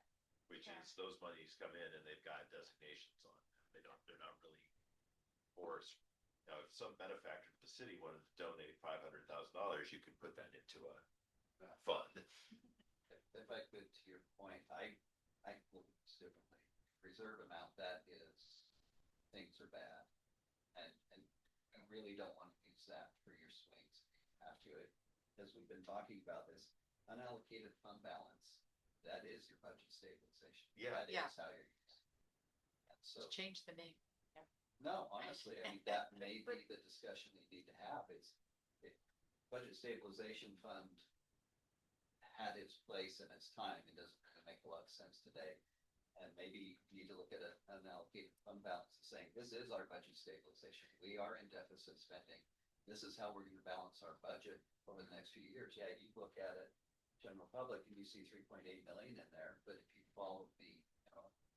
Which is those monies come in and they've got designations on them. They're not really forced. Now, if some benefactor to the city wanted to donate $500,000, you could put that into a fund. If I could, to your point, I look at this differently. Reserve amount, that is, things are bad. And I really don't want to use that for your swings. You have to, as we've been talking about this, unallocated fund balance, that is your budget stabilization. Yeah. That is how you're using it. And so, Just change the name. no, honestly, I mean, that may be the discussion we need to have is budget stabilization fund had its place and its time. It doesn't really make a lot of sense today. And maybe you need to look at an unallocated fund balance and saying, this is our budget stabilization. We are in deficit spending. This is how we're going to balance our budget over the next few years. Yeah, you look at it, general public, and you see 3.8 million in there. But if you follow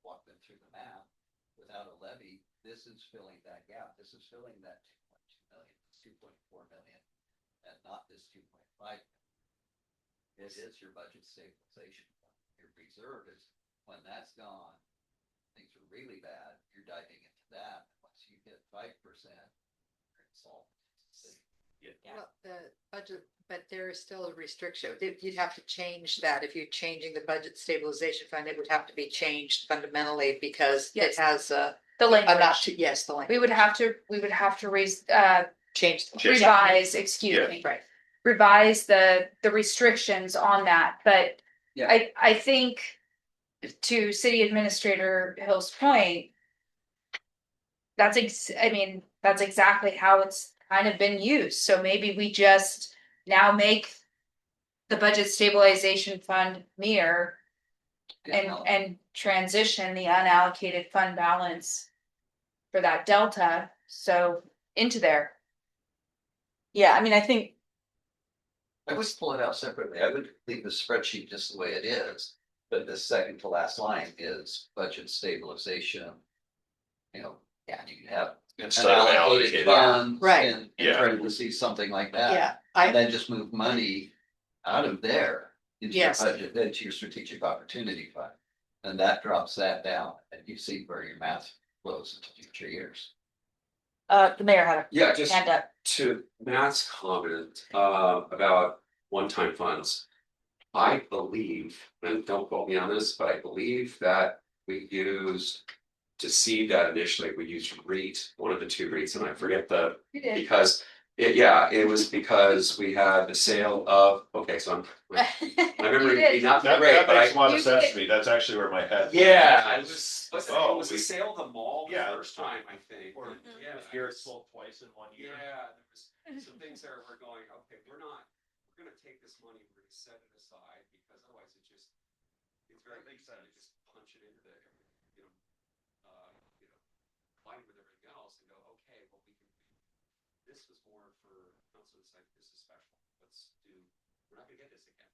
walk them through the math, without a levy, this is filling that gap. This is filling that 2.2 million, 2.4 million, and not this 2.5 million. It is your budget stabilization. Your reserve is when that's gone, things are really bad. You're diving into that. Once you hit 5%, you're insolvent. Yeah. Well, the budget, but there is still a restriction. You'd have to change that. If you're changing the budget stabilization fund, it would have to be changed fundamentally because it Yes. has the a language, not to, yes, the language. we would have to raise, Change. the- Change. revise, excuse me. Right. Revise the restrictions on that, but Yeah. I think to City Administrator Hill's point, that's exactly how it's kind of been used. So maybe we just now make the budget stabilization fund mirror and transition the unallocated fund balance for that delta, so into there. Yeah, I mean, I think, I would pull it out separately. I would leave the spreadsheet just the way it is. But the second to last line is budget stabilization. Yeah. You can have Instead of unallocated allocated. funds Right. and Yeah. try to see something like that. Yeah, And I, then just move money out of there into your Yes. budget, into your strategic opportunity fund. And that drops that down and you see where your math flows into future years. the mayor had Yeah, a just hand up. to Matt's comment about one-time funds. I believe, and don't quote me on this, but I believe that we used to seed that initially, we used REIT, one of the two REITs, and I forget You did. because it was because we had the sale of, okay, so my memory may did. not be That great, but makes a lot You of sense did. to me. That's actually where my head. yeah, it was, Oh, it was the we- sale of the mall the Yeah. first time, I think. Or Yeah. here it's sold twice in 1 year. Yeah, there was some things there we're going, okay, we're not gonna take this money, we're gonna set it aside, because otherwise it just, it's very easy to just punch it into the, you know, combine with everything else and go, okay, well, we can, this was more for, council it's like, this is special, let's do, we're not gonna get this again.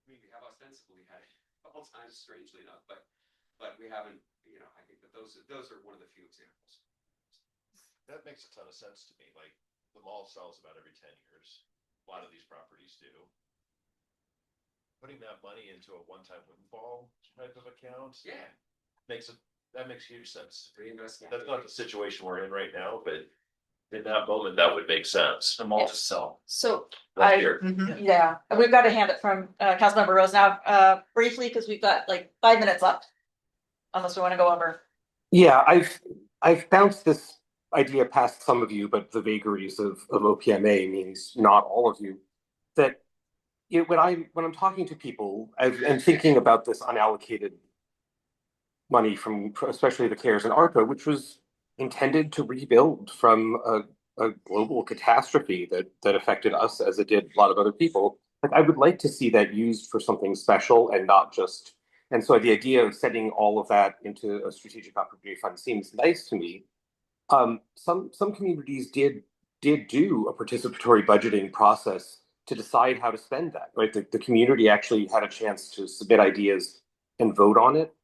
We have ostensibly had it a couple times, strangely enough, but we haven't, you know, I think that those are one of the few examples. That makes a ton of sense to me, like, the mall sells about every 10 years, a lot of these properties do. Putting that money into a one-time windfall type of account. Yeah. That makes huge sense. Reinvest. That's not the situation we're in right now, but in that moment, that would make sense. The mall just sell. So That's I, here. yeah, we've got to hand it from Councilmember Rose now, briefly, because we've got like 5 minutes left. Unless we want to go over. Yeah, I've bounced this idea past some of you, but the vagaries of OPMA means not all of you. That when I'm talking to people and thinking about this unallocated money from especially the CARES and ARPA, which was intended to rebuild from a global catastrophe that affected us as it did a lot of other people. Like I would like to see that used for something special and not just. And so the idea of setting all of that into a strategic opportunity fund seems nice to me. Some communities did do a participatory budgeting process to decide how to spend that, right? The community actually had a chance to submit ideas and vote on it.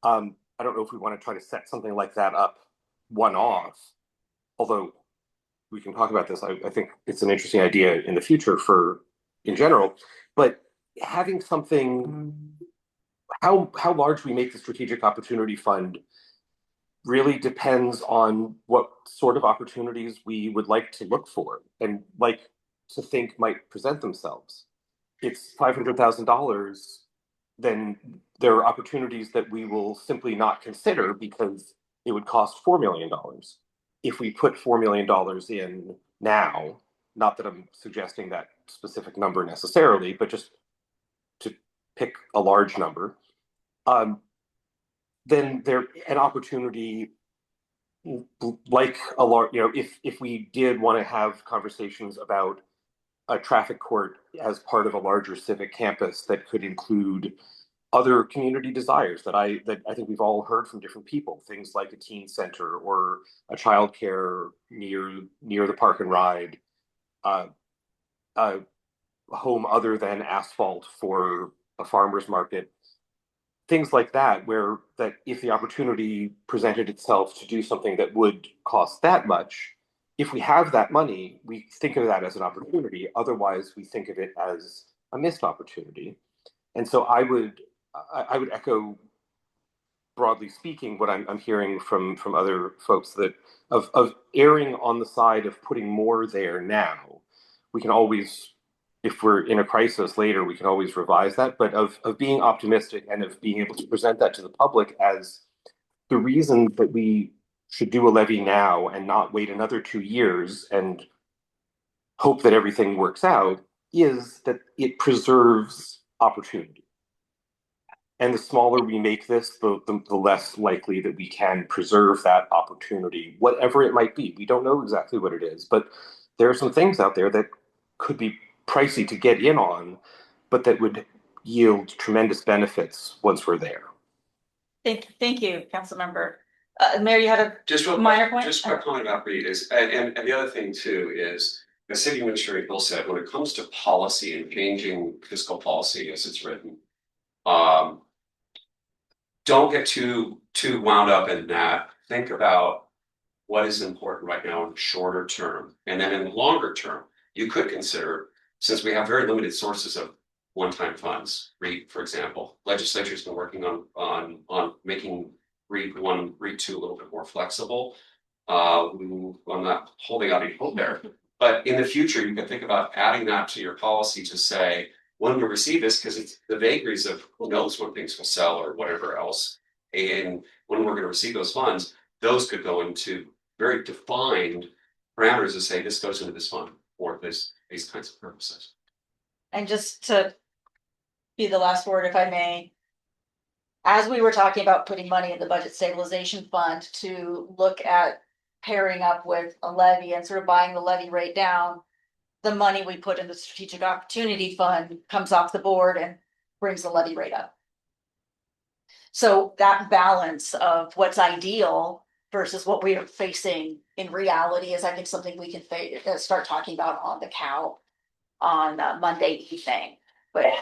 I don't know if we want to try to set something like that up one-off, although we can talk about this. I think it's an interesting idea in the future in general, but having something, how large we make the strategic opportunity fund really depends on what sort of opportunities we would like to look for and like to think might present themselves. It's $500,000, then there are opportunities that we will simply not consider because it would cost $4 million. If we put $4 million in now, not that I'm suggesting that specific number necessarily, but just to pick a large number, then there an opportunity like a large, if we did want to have conversations about a traffic court as part of a larger civic campus that could include other community desires that I think we've all heard from different people, things like a teen center or a childcare near the park and ride, a home other than asphalt for a farmer's market, things like that, where that if the opportunity presented itself to do something that would cost that much, if we have that money, we think of that as an opportunity. Otherwise, we think of it as a missed opportunity. And so I would echo, broadly speaking, what I'm hearing from other folks, that of erring on the side of putting more there now. We can always, if we're in a crisis later, we can always revise that, but of being optimistic and of being able to present that to the public as the reason that we should do a levy now and not wait another 2 years and hope that everything works out is that it preserves opportunity. And the smaller we make this, the less likely that we can preserve that opportunity, whatever it might be. We don't know exactly what it is, but there are some things out there that could be pricey to get in on, but that would yield tremendous benefits once we're there. Thank you, Councilmember. Mayor, you had a Just real minor quick, point? just a comment about Reed is, and the other thing too is, the city administrator Bill said, when it comes to policy and changing fiscal policy as it's written, don't get too wound up in that. Think about what is important right now in the shorter term, and then in the longer term, you could consider, since we have very limited sources of one-time funds, REIT, for example, legislature's been working on making REIT 1, REIT 2 a little bit more flexible. I'm not holding out any hope there, but in the future, you can think about adding that to your policy to say, when we receive this, because it's the vagaries of who knows when things will sell or whatever else, and when we're going to receive those funds, those could go into very defined parameters to say this goes into this fund for these kinds of purposes. And just to be the last word, if I may, as we were talking about putting money in the budget stabilization fund to look at pairing up with a levy and sort of buying the levy rate down, the money we put in the strategic opportunity fund comes off the board and brings the levy rate up. So that balance of what's ideal versus what we are facing in reality is, I think, something we can start talking about on the cow on Monday evening. But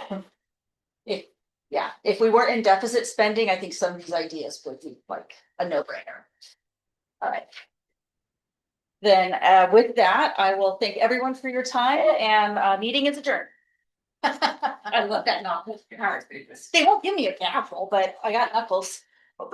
if we weren't in deficit spending, I think some of these ideas would be like a no-brainer. All right. Then with that, I will thank everyone for your time, and meeting is adjourned. I love that knuckles. They won't give me a gavel, but I got knuckles.